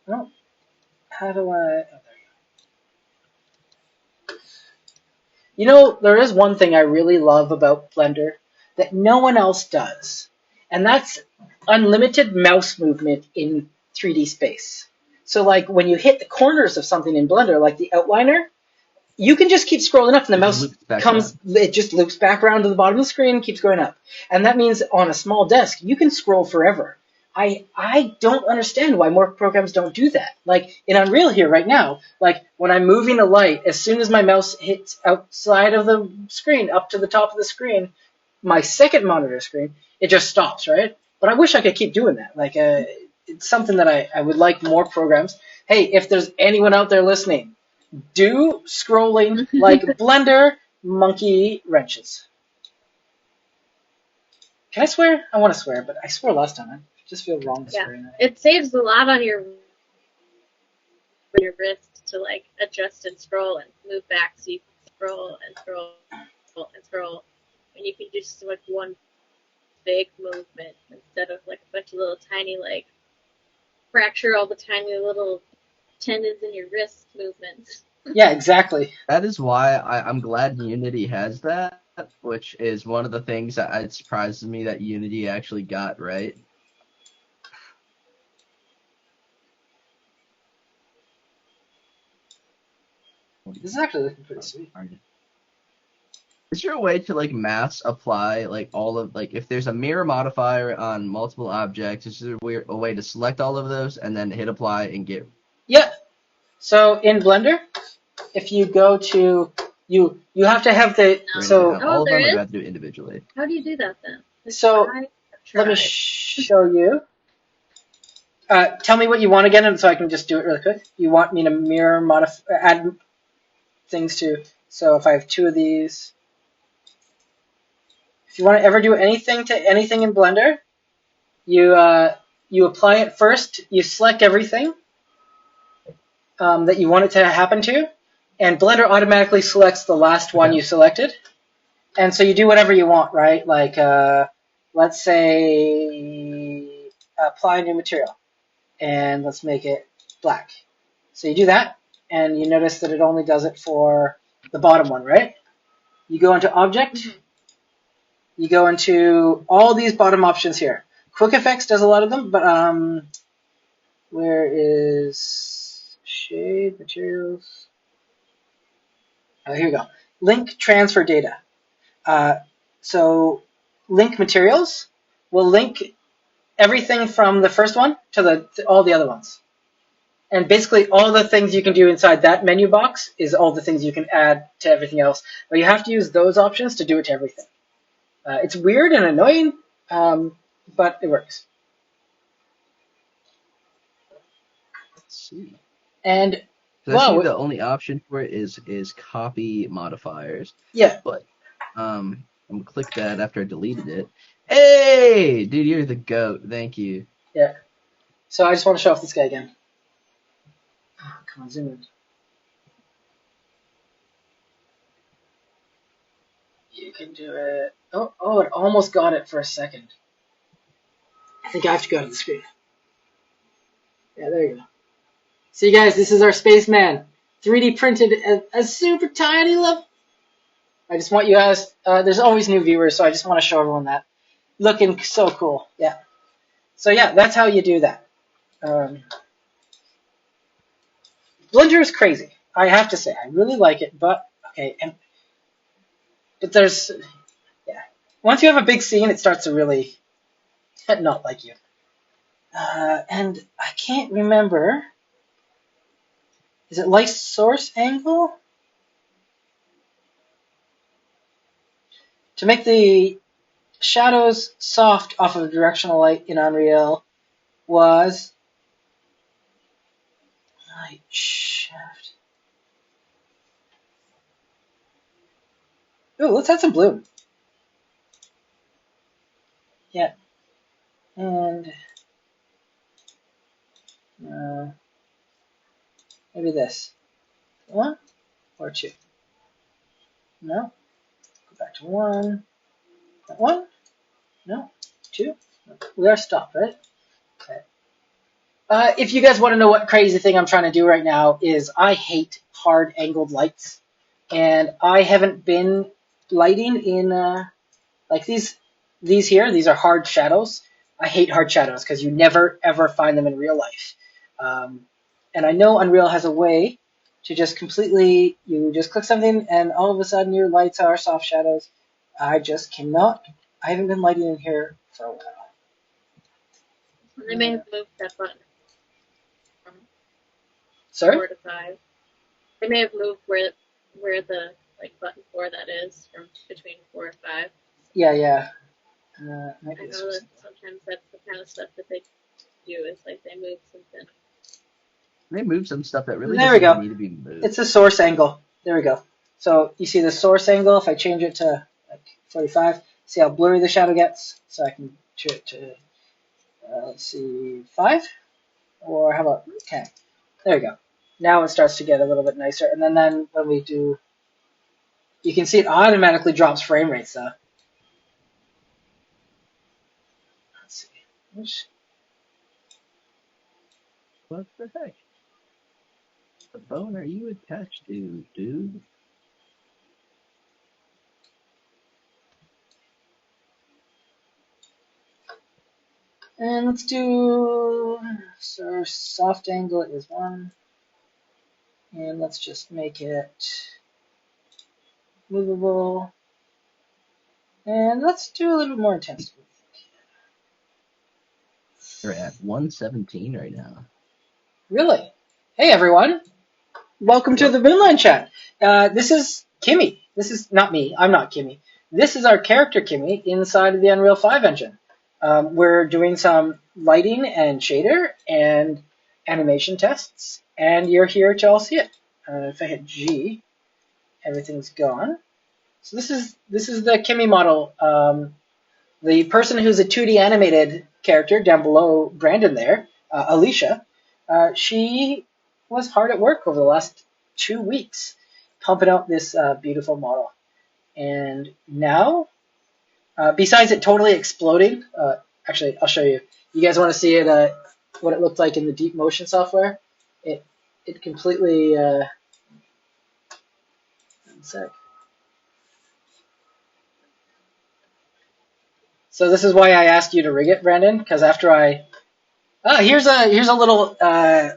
Oh, how do I? Oh, there we go. You know, there is one thing I really love about Blender that no one else does, and that's unlimited mouse movement in 3D space. So, like when you hit the corners of something in Blender, like the outliner, you can just keep scrolling up and the mouse comes, it just loops back around to the bottom of the screen and keeps going up. And that means on a small desk, you can scroll forever. I don't understand why more programs don't do that. Like in Unreal here right now, like when I'm moving a light, as soon as my mouse hits outside of the screen, up to the top of the screen, my second monitor screen, it just stops, right? But I wish I could keep doing that. Like it's something that I would like more programs. Hey, if there's anyone out there listening, do scrolling like Blender monkey wrenches. Can I swear? I want to swear, but I swore last time. I just feel wrong swearing. It saves a lot on your wrist to like adjust and scroll and move back so you can scroll and scroll and scroll. And you can just like one big movement instead of like a bunch of little tiny like fracture all the tiny little tendons in your wrist movements. Yeah, exactly. That is why I'm glad Unity has that, which is one of the things that it surprises me that Unity actually got right. This is actually looking pretty sweet. Is there a way to like mass apply like all of like if there's a mirror modifier on multiple objects, is there a way to select all of those and then hit apply and get? Yeah. So in Blender, if you go to you have to have the so all of them, or do I have to do it individually? How do you do that then? So let me show you. Tell me what you want again, and so I can just do it really quick. You want me to mirror add things to. So if I have 2 of these, if you want to ever do anything to anything in Blender, you apply it first. You select everything that you want it to happen to, and Blender automatically selects the last one you selected. And so you do whatever you want, right? Like let's say apply new material, and let's make it black. So you do that, and you notice that it only does it for the bottom one, right? You go into Object. Mm-hmm. You go into all these bottom options here. Quick Effects does a lot of them, but where is Shade, Materials? Here we go. Link Transfer Data. So Link Materials will link everything from the first one to all the other ones. And basically all the things you can do inside that menu box is all the things you can add to everything else. But you have to use those options to do it to everything. It's weird and annoying, but it works. Let's see. And So I see wow, the only option for it is copy modifiers. yeah, But I'm gonna click that after I deleted it. Hey, dude, you're the goat. Thank you. yeah. So I just want to show off this guy again. Oh, come on, zoom in. You can do it. Oh, it almost got it for a second. I think I have to go to the screen. Yeah, there you go. See, guys, this is our spaceman, 3D printed at a super tiny level. I just want you guys. There's always new viewers, so I just want to show everyone that. Looking so cool. Yeah. So yeah, that's how you do that. Blender is crazy. I have to say, I really like it, but okay, but there's once you have a big scene, it starts to really not like you. And I can't remember. Is it light source angle? To make the shadows soft off of directional light in Unreal was light shaft. Ooh, let's add some blue. Yeah. And maybe this. One or two? No. Go back to one. That one? No. Two? No. We are stopped, right? Okay. If you guys want to know what crazy thing I'm trying to do right now is I hate hard angled lights. And I haven't been lighting in like these here. These are hard shadows. I hate hard shadows because you never ever find them in real life. And I know Unreal has a way to just completely, you just click something and all of a sudden your lights are soft shadows. I just cannot. I haven't been lighting in here for a while. They may have moved that button from Sorry? 4 to 5. They may have moved where the like button 4 that is from between 4 and 5. Yeah. I know that sometimes that's the kind of stuff that they do is like they move something. They moved some stuff that really There we doesn't go. need to be moved. It's a source angle. There we go. So you see the source angle. If I change it to like 45, see how blurry the shadow gets. So I can change it to let's see, 5, or how about 10? There we go. Now it starts to get a little bit nicer. And then when we do, you can see it automatically drops frame rates though. Let's see. What the heck? The phone are you attached to, dude? And let's do, so soft angle is 1. And let's just make it movable. And let's do a little bit more intense. We're at 117 right now. Really? Hey everyone. Welcome to the Moonland chat. This is Kimmy. This is not me. I'm not Kimmy. This is our character Kimmy inside of the Unreal 5 engine. We're doing some lighting and shader and animation tests, and you're here to all see it. If I hit G, everything's gone. So this is the Kimmy model. The person who's a 2D animated character down below Brandon there, Alicia, she was hard at work over the last 2 weeks pumping out this beautiful model. And now, besides it totally exploding, actually, I'll show you. You guys want to see it, what it looked like in the Deep Motion software? It completely, one sec. So this is why I asked you to rig it, Brandon, because after here's a little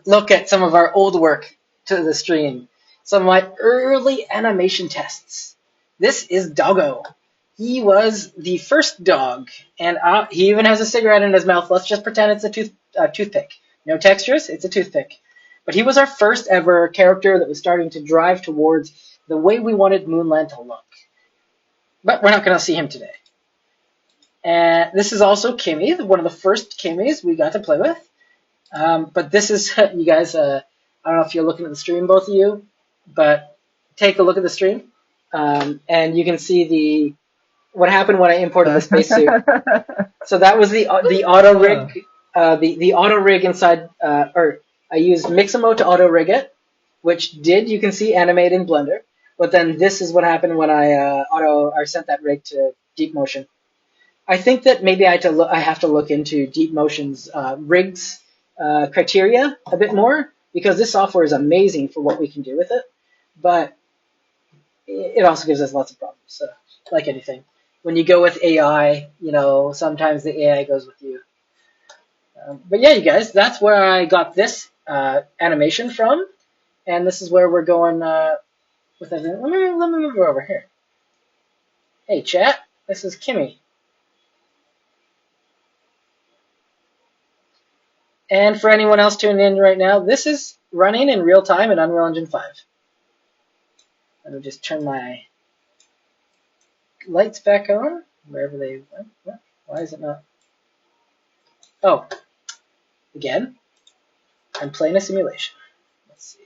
look at some of our old work to the stream. Some of my early animation tests. This is Doggo. He was the first dog, and he even has a cigarette in his mouth. Let's just pretend it's a toothpick. No textures, it's a toothpick. But he was our first ever character that was starting to drive towards the way we wanted Moonland to look. But we're not going to see him today. And this is also Kimmy, one of the first Kimmies we got to play with. But this is, you guys, I don't know if you're looking at the stream, both of you, but take a look at the stream. And you can see what happened when I imported the spacesuit. So that was the auto rig, the auto rig inside, or I used Mixamo to auto rig it, which you can see animate in Blender. But then this is what happened when I sent that rig to Deep Motion. I think that maybe I have to look into Deep Motion's rigs criteria a bit more, because this software is amazing for what we can do with it, but it also gives us lots of problems. So, like anything, when you go with AI, sometimes the AI goes with you. But yeah, you guys, that's where I got this animation from, and this is where we're going with everything. Let me move over here. Hey, chat, this is Kimmy. And for anyone else tuning in right now, this is running in real time in Unreal Engine 5. Let me just turn my lights back on, wherever they went. Why is it not? Oh, again, I'm playing a simulation. Let's see.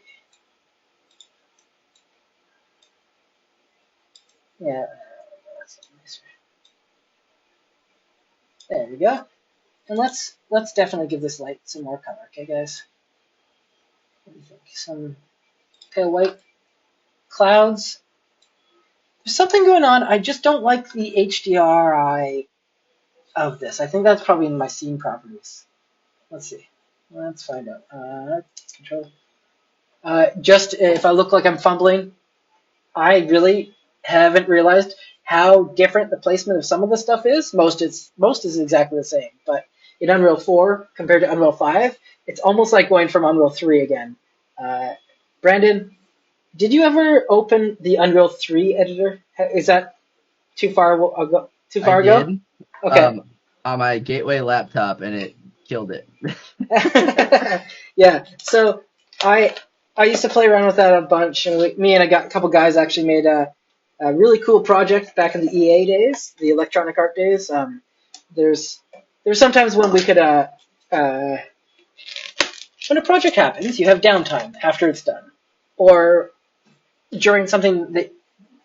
Yeah, that's nicer. There we go. And let's definitely give this light some more color, okay, guys? What do you think? Some pale white clouds. There's something going on. I just don't like the HDRI of this. I think that's probably in my scene properties. Let's see. Let's find out. Control. Just if I look like I'm fumbling, I really haven't realized how different the placement of some of the stuff is. Most is exactly the same, but in Unreal 4 compared to Unreal 5, it's almost like going from Unreal 3 again. Brandon, did you ever open the Unreal 3 editor? Is that too far ago? I did. Okay. On my Gateway laptop, and it killed it. Yeah. So I used to play around with that a bunch, and me and a couple guys actually made a really cool project back in the EA days, the Electronic Art days. There's sometimes when we could when a project happens, you have downtime after it's done, or during something that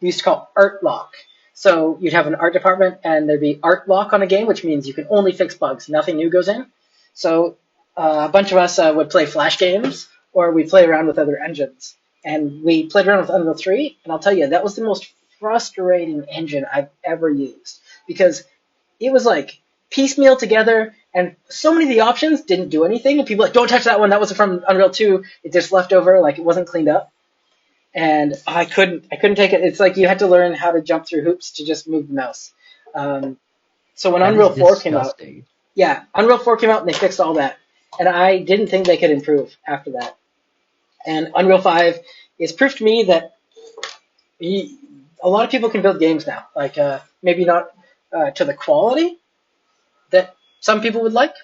we used to call art lock. So you'd have an art department, and there'd be art lock on a game, which means you can only fix bugs. Nothing new goes in. So a bunch of us would play Flash games, or we play around with other engines. And we played around with Unreal 3, and I'll tell you, that was the most frustrating engine I've ever used. Because it was like piecemeal together, and so many of the options didn't do anything, and people were like, don't touch that one, that was from Unreal 2, it just left over, like it wasn't cleaned up. And I couldn't take it. It's like you had to learn how to jump through hoops to just move the mouse. So when Unreal 4 came out, Unreal 4 came out and they fixed all that. And I didn't think they could improve after that. And Unreal 5 is proof to me that a lot of people can build games now. Like maybe not to the quality that some people would like,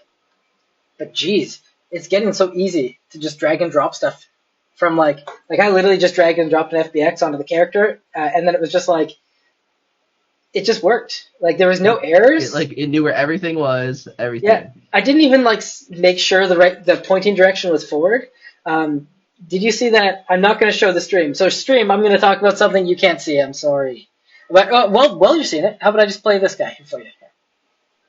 but geez, it's getting so easy to just drag and drop stuff. From like I literally just dragged and dropped an FBX onto the character, and then it was just like, it just worked. Like there was no errors. It knew where everything was. Everything. Yeah, I didn't even make sure the pointing direction was forward. Did you see that? I'm not going to show the stream. So stream, I'm going to talk about something you can't see. I'm sorry. But well, you're seeing it. How about I just play this guy for you?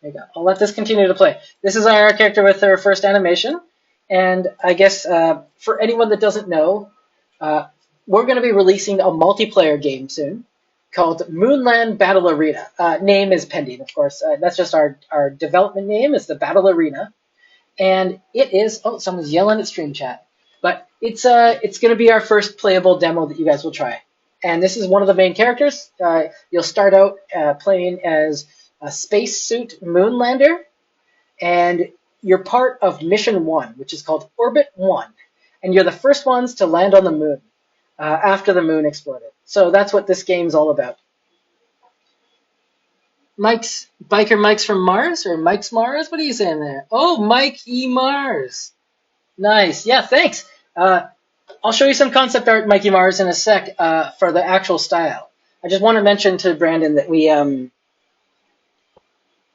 There you go. I'll let this continue to play. This is our character with her first animation. And I guess for anyone that doesn't know, we're going to be releasing a multiplayer game soon called Moonland Battle Arena. Name is pending, of course. That's just our development name is the Battle Arena. And it is, someone's yelling at stream chat. But it's going to be our first playable demo that you guys will try. And this is one of the main characters. You'll start out playing as a spacesuit Moonlander. And you're part of Mission 1, which is called Orbit 1. And you're the first ones to land on the moon after the moon exploded. So that's what this game's all about. Biker Mike's from Mars? Or Mike's Mars? What are you saying there? Oh, Mike E. Mars. Nice. Yeah, thanks. I'll show you some concept art, Mikey Mars, in a sec for the actual style. I just want to mention to Brandon that we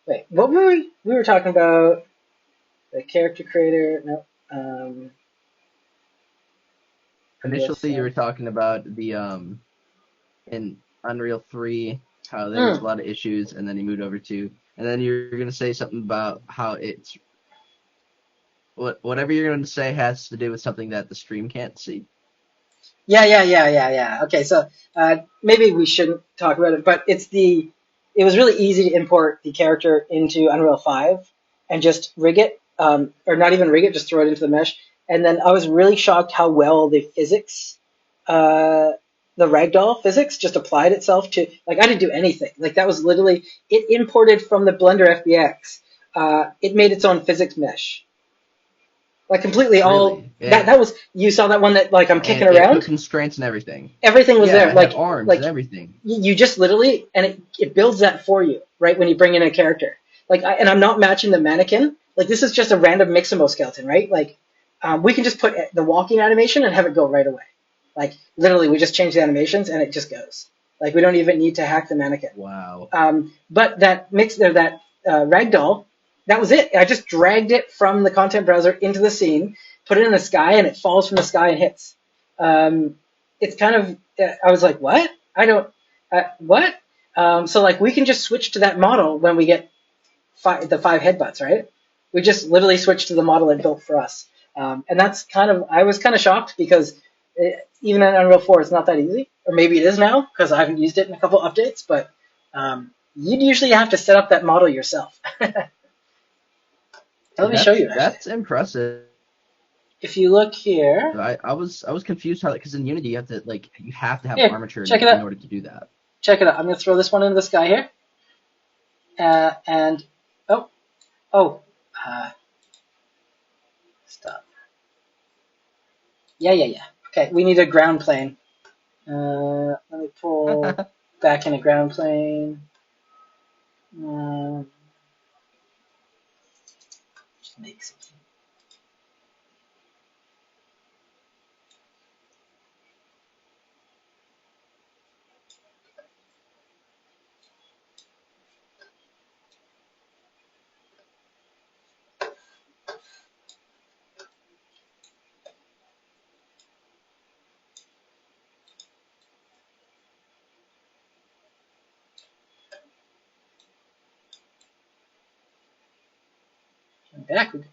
wait, what were we? We were talking about the character creator. No, Initially, you were talking about the in Unreal 3 how there was a lot of issues, and then you moved over to, and then you're gonna say something about how it's whatever you're gonna say has to do with something that the stream can't see. Yeah. Okay, so maybe we shouldn't talk about it, but it was really easy to import the character into Unreal 5 and just rig it, or not even rig it, just throw it into the mesh. And then I was really shocked how well the physics, the ragdoll physics, just applied itself to, like, I didn't do anything. Like, that was literally, it imported from the Blender FBX. It made its own physics mesh. Like completely all Really? Yeah. that was, you saw that one that, like, I'm kicking And it around. put constraints and everything. Everything was Yeah, there, it like had arms like and everything. you just literally, and it builds that for you right when you bring in a character. Like, and I'm not matching the mannequin. Like, this is just a random Mixamo skeleton, right? Like, we can just put the walking animation and have it go right away. Like, literally, we just change the animations and it just goes. Like, we don't even need to hack the mannequin. Wow. But that ragdoll, that was it. I just dragged it from the content browser into the scene, put it in the sky, and it falls from the sky and hits. It's kind of, I was like, what? I don't, what? So, like, we can just switch to that model when we get the 5 headbutts, right? We just literally switch to the model it built for us. And that's kind of, I was kind of shocked because even in Unreal 4, it's not that easy. Or maybe it is now because I haven't used it in a couple updates, but you'd usually have to set up that model yourself. Let me show you, actually. That's impressive. If you look here, I was confused how, because in Unity you have to have Here, armature check it in out. order to do that. Check it out. I'm going to throw this one into the sky here. And, stop. Yeah. Okay, we need a ground plane. Let me pull back in a ground plane. Just make something. And back we go.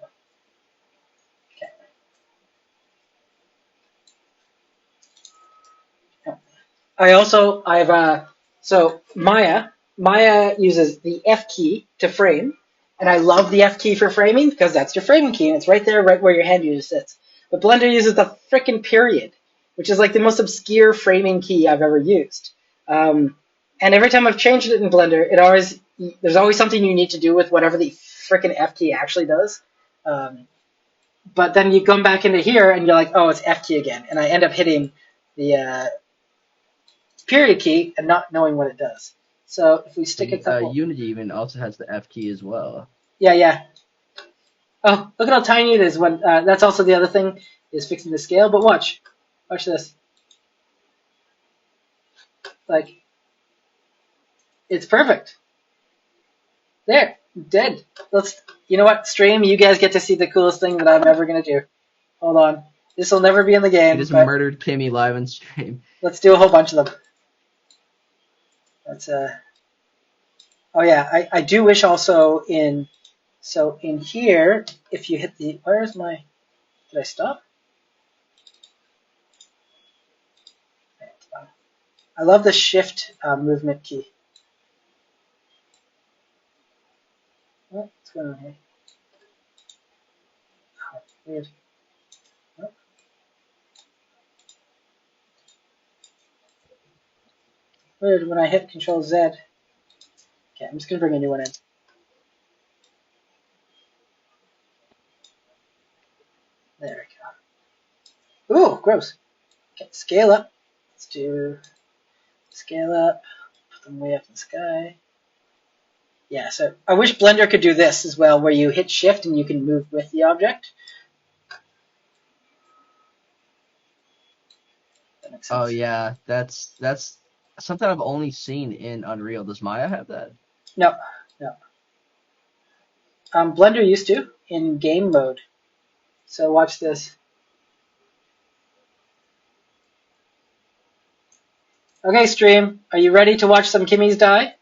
So Maya uses the F key to frame, and I love the F key for framing because that's your framing key, and it's right there, right where your hand user sits. But Blender uses the frickin' period, which is like the most obscure framing key I've ever used. And every time I've changed it in Blender, there's always something you need to do with whatever the frickin' F key actually does. But then you come back into here, and you're like, oh, it's F key again, and I end up hitting the period key and not knowing what it does. So if we stick a couple... Unity even also has the F key as well. Yeah. Oh, look at how tiny it is. When that's also the other thing, is fixing the scale. But watch this. Like, it's perfect. There, dead. You know what, stream, you guys get to see the coolest thing that I'm ever going to do. Hold on. This will never be in the game. He just murdered Kimmy live on stream. Let's do a whole bunch of them. That's oh yeah, I do wish also in here, if you hit the, did I stop? I love the shift movement key. What's going on here? Oh, weird. Oh. Weird when I hit Control Z. Okay, I'm just going to bring a new one in. There we go. Ooh, gross. Okay, scale up. Let's do scale up. Put them way up in the sky. Yeah, so I wish Blender could do this as well, where you hit shift and you can move with the object. makes sense. Oh yeah, that's something I've only seen in Unreal. Does Maya have that? No, no. Blender used to in game mode. So watch this. Okay, stream. Are you ready to watch some Kimmies die?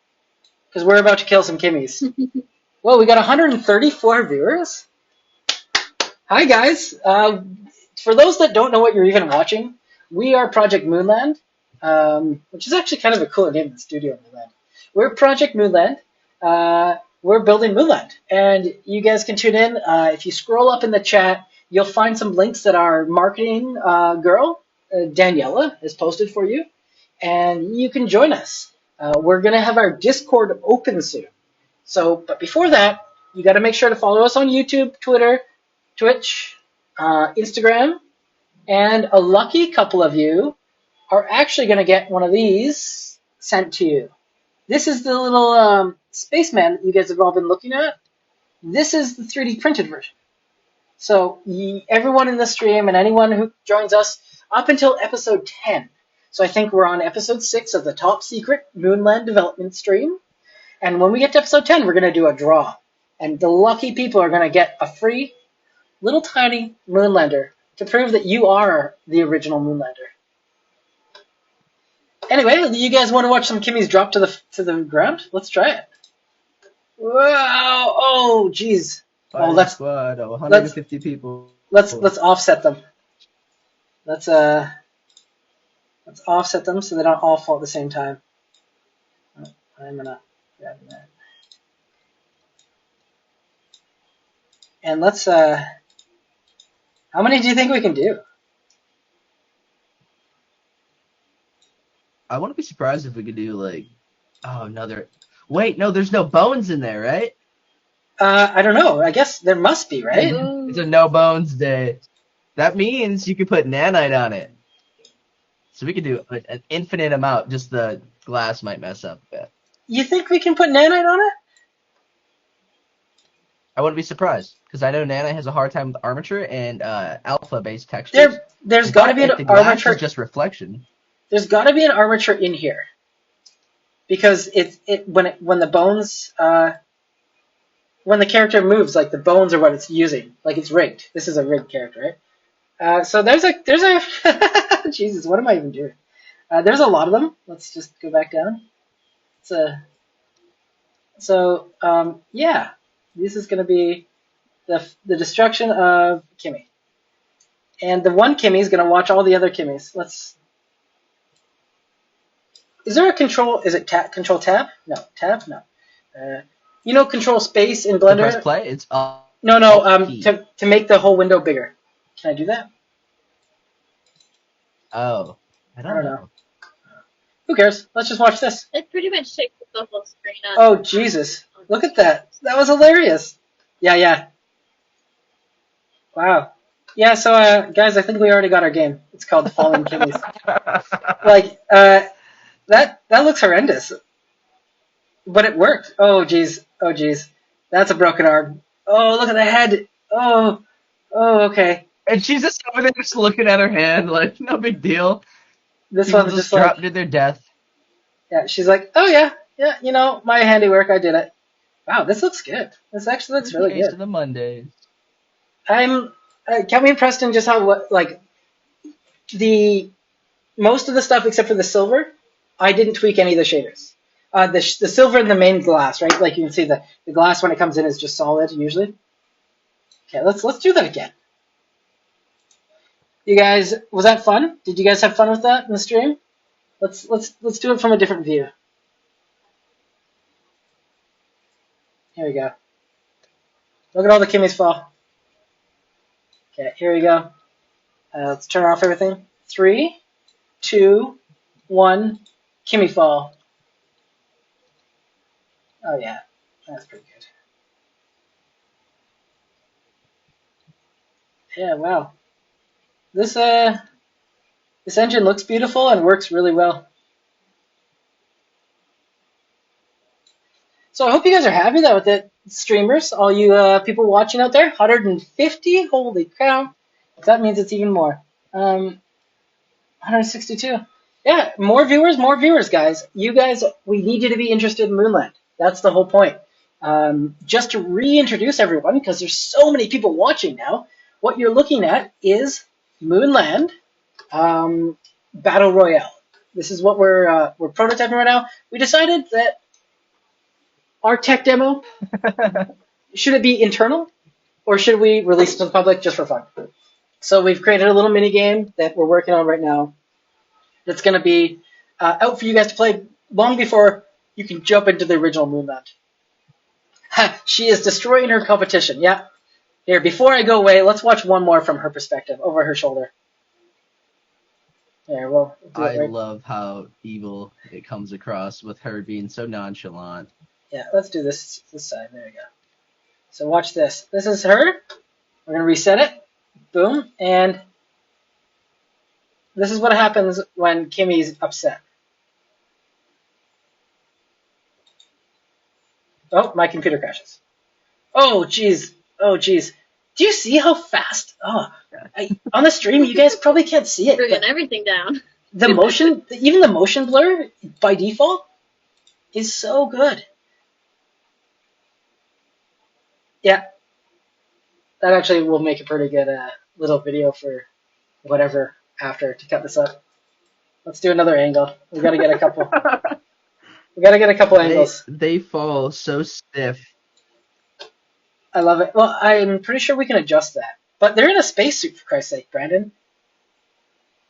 Because we're about to kill some Kimmies. Whoa, we got 134 viewers? Hi, guys. For those that don't know what you're even watching, we are Project Moonland, which is actually kind of a cool name in the studio, Moonland. We're Project Moonland. We're building Moonland. And you guys can tune in. If you scroll up in the chat, you'll find some links that our marketing girl, Daniela, has posted for you. And you can join us. We're going to have our Discord open soon. So, but before that, you got to make sure to follow us on YouTube, Twitter, Twitch, Instagram, and a lucky couple of you are actually going to get one of these sent to you. This is the little spaceman that you guys have all been looking at. This is the 3D printed version. So everyone in the stream and anyone who joins us up until episode 10. So I think we're on episode 6 of the top secret Moonland development stream. And when we get to episode 10, we're going to do a draw. And the lucky people are going to get a free little tiny Moonlander to prove that you are the original Moonlander. Anyway, you guys want to watch some Kimmies drop to the ground? Let's try it. Wow! Oh, jeez. Oh, let's squad of 150 people. Let's offset them. Let's offset them so they don't all fall at the same time. Oh, I'm gonna grab that. And let's how many do you think we can do? I wouldn't be surprised if we could do like, oh no, wait, no, there's no bones in there, right? I don't know. I guess there must be, right? It's a no bones day. That means you could put nanite on it. So we could do an infinite amount. Just the glass might mess up a bit. You think we can put nanite on it? I wouldn't be surprised because I know nanite has a hard time with armature and alpha-based textures. There's got to be an armature. Just reflection. There's got to be an armature in here because when the bones when the character moves, like the bones are what it's using, like it's rigged. This is a rigged character, right? So there's a Jesus, what am I even doing? There's a lot of them. Let's just go back down. Yeah, this is going to be the destruction of Kimmy, and the one Kimmy is going to watch all the other Kimmies. Is there a control? Is it control tab? No, tab. No. Control space in Blender. Press play. It's no. To make the whole window bigger. Can I do that? Oh, I don't know. Who cares? Let's just watch this. It pretty much takes the whole screen up. Oh Jesus! Look at that. That was hilarious. Yeah. Wow. Yeah. So guys, I think we already got our game. It's called Fallen Kimmies. That looks horrendous. But it worked. Oh jeez. That's a broken arm. Oh, look at the head. Oh, okay. And she's just over there just looking at her hand like, no big deal. This People one's just dropped to their death. Yeah, she's like, oh yeah, my handiwork, I did it. Wow, this looks good. This actually looks really good. To the Mondays. Kelly and Preston just have most of the stuff except for the silver. I didn't tweak any of the shaders. The silver in the main glass, right? Like you can see the glass when it comes in is just solid usually. Okay, let's do that again. You guys, was that fun? Did you guys have fun with that in the stream? Let's do it from a different view. Here we go. Look at all the Kimmies fall. Okay, here we go. Let's turn off everything. 3, 2, 1, Kimmy fall. Oh yeah, that's pretty good. Yeah, wow. This engine looks beautiful and works really well. So I hope you guys are happy that with it, streamers, all you people watching out there. 150, holy cow! That means it's even more. 162. Yeah, more viewers, guys. You guys, we need you to be interested in Moonland. That's the whole point. Just to reintroduce everyone, because there's so many people watching now, what you're looking at is Moonland Battle Royale. This is what we're prototyping right now. We decided that our tech demo, should it be internal or should we release it to the public just for fun? So we've created a little mini game that we're working on right now that's going to be out for you guys to play long before you can jump into the original Moonland. Ha, she is destroying her competition. Yeah. Here, before I go away, let's watch one more from her perspective, over her shoulder. There, we'll do I it right. love how evil it comes across with her being so nonchalant. Yeah, let's do this side. There we go. So watch this. This is her. We're going to reset it. Boom. And this is what happens when Kimmy's upset. Oh, my computer crashes. Oh, jeez. Oh, jeez. Do you see how fast? Oh, on the stream, you guys probably can't see it. Bringing But everything down. the motion, even the motion blur by default is so good. Yeah, that actually will make a pretty good little video for whatever after to cut this up. Let's do another angle. We gotta get a couple. We gotta get a couple angles. They fall so stiff. I love it. Well, I'm pretty sure we can adjust that. But they're in a spacesuit, for Christ's sake, Brandon.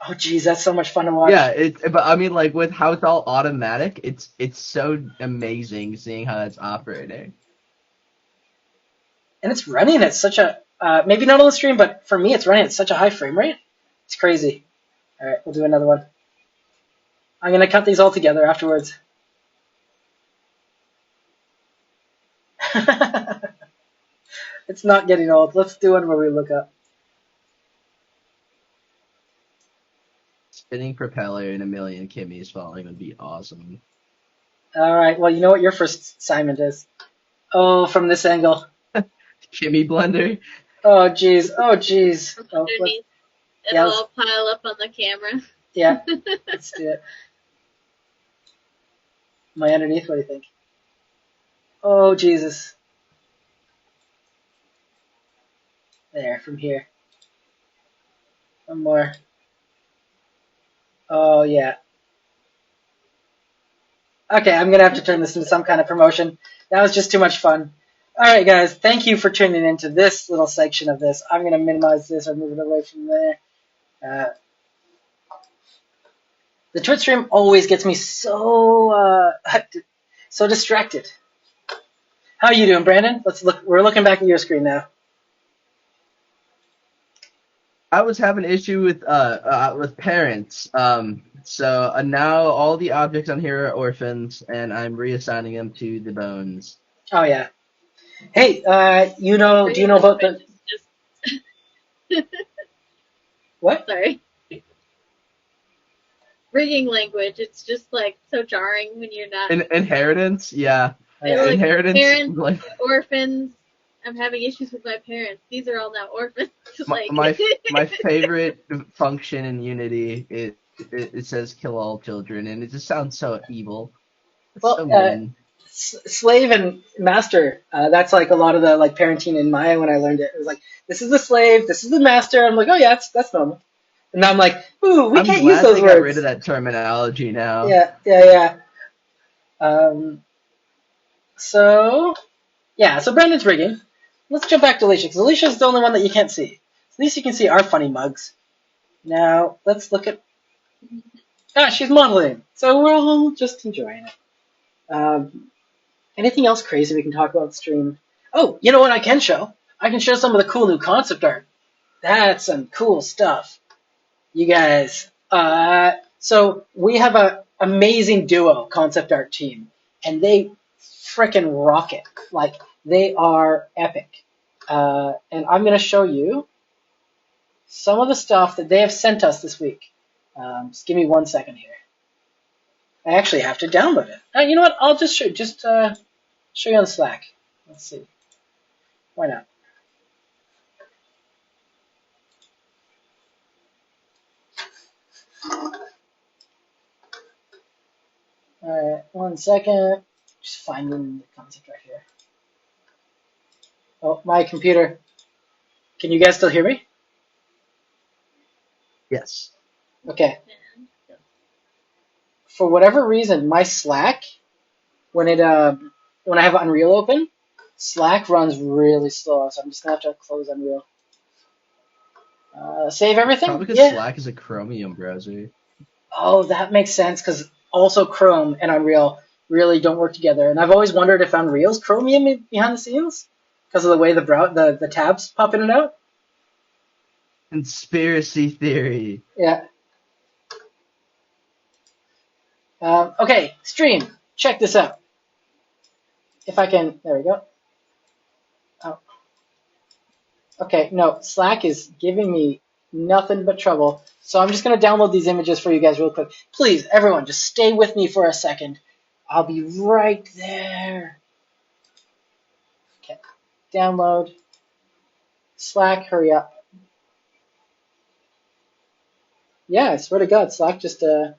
Oh, geez, that's so much fun to watch. Yeah, but I mean, like with how it's all automatic, it's so amazing seeing how that's operating. And it's running at such a maybe not on the stream, but for me, it's running at such a high frame rate. It's crazy. All right, we'll do another one. I'm gonna cut these all together afterwards. It's not getting old. Let's do one where we look up. Spinning propeller and a million Kimmys falling would be awesome. All right. Well, you know what your first assignment is. Oh, from this angle. Kimmy blender. Oh, jeez. Oh, jeez. From Oh, underneath. yeah, It'll all pile up on the camera. yeah. Let's do it. Am I underneath? What do you think? Oh, Jesus. There, from here. One more. Oh, yeah. Okay, I'm going to have to turn this into some kind of promotion. That was just too much fun. All right, guys, thank you for tuning into this little section of this. I'm going to minimize this or move it away from there. The Twitch stream always gets me so so distracted. How are you doing, Brandon? Let's look. We're looking back at your screen now. I was having an issue with parents. So now all the objects on here are orphans, and I'm reassigning them to the bones. Oh yeah. Hey, do you know about the Just what? sorry. Rigging language. It's just like so jarring when you're not. Inheritance, yeah. Yeah. Like, Inheritance, parents, like orphans. I'm having issues with my parents. These are all now orphans. Like my favorite function in Unity, it says kill all children, and it just sounds so evil. It's Well, so mean. slave and master. That's like a lot of the like parenting in Maya when I learned it. It was like, this is the slave, this is the master. I'm like, oh yeah, that's normal. And now I'm like, ooh, we I'm can't glad use those they words. got rid of that terminology now. Yeah. So Brandon's rigging. Let's jump back to Alicia, because Alicia's the only one that you can't see. At least you can see our funny mugs. Now, let's look at... she's modeling. So we're all just enjoying it. Anything else crazy we can talk about on stream? Oh, you know what I can show? I can show some of the cool new concept art. That's some cool stuff. You guys. So we have a amazing duo concept art team, and they frickin' rock it. Like, they are epic. And I'm going to show you some of the stuff that they have sent us this week. Just give me 1 second here. I actually have to download it. You know what? I'll just show you on Slack. Let's see. Why not? Alright, 1 second. Just finding the concept right here. Oh, my computer. Can you guys still hear me? Yes. Okay. For whatever reason, my Slack, when I have Unreal open, Slack runs really slow, so I'm just gonna have to close Unreal. Save everything? Probably because Yeah. Slack is a Chromium browser. Oh, that makes sense, because also Chrome and Unreal really don't work together. And I've always wondered if Unreal's Chromium behind the scenes, because of the way the tabs pop in and out. Conspiracy theory. Yeah. Okay, stream. Check this out. If I can, there we go. Oh. Okay, no, Slack is giving me nothing but trouble. So I'm just going to download these images for you guys real quick. Please, everyone, just stay with me for a second. I'll be right there. Okay, download. Slack, hurry up. Yeah, I swear to God, Slack just, it's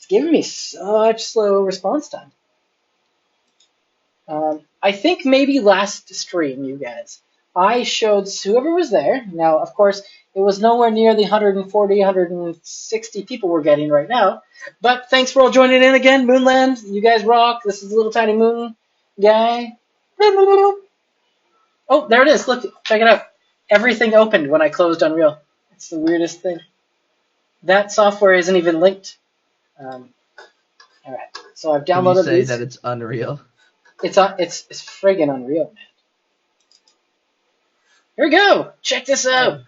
giving me such slow response time. I think maybe last stream, you guys, I showed whoever was there. Now, of course, it was nowhere near the 140, 160 people we're getting right now. But thanks for all joining in again. Moonland, you guys rock. This is the little tiny moon guy. Oh, there it is. Look, check it out. Everything opened when I closed Unreal. It's the weirdest thing. That software isn't even linked. All right, so I've Can you downloaded say these. that it's unreal? It's friggin' unreal, man. Here we go. Check this out.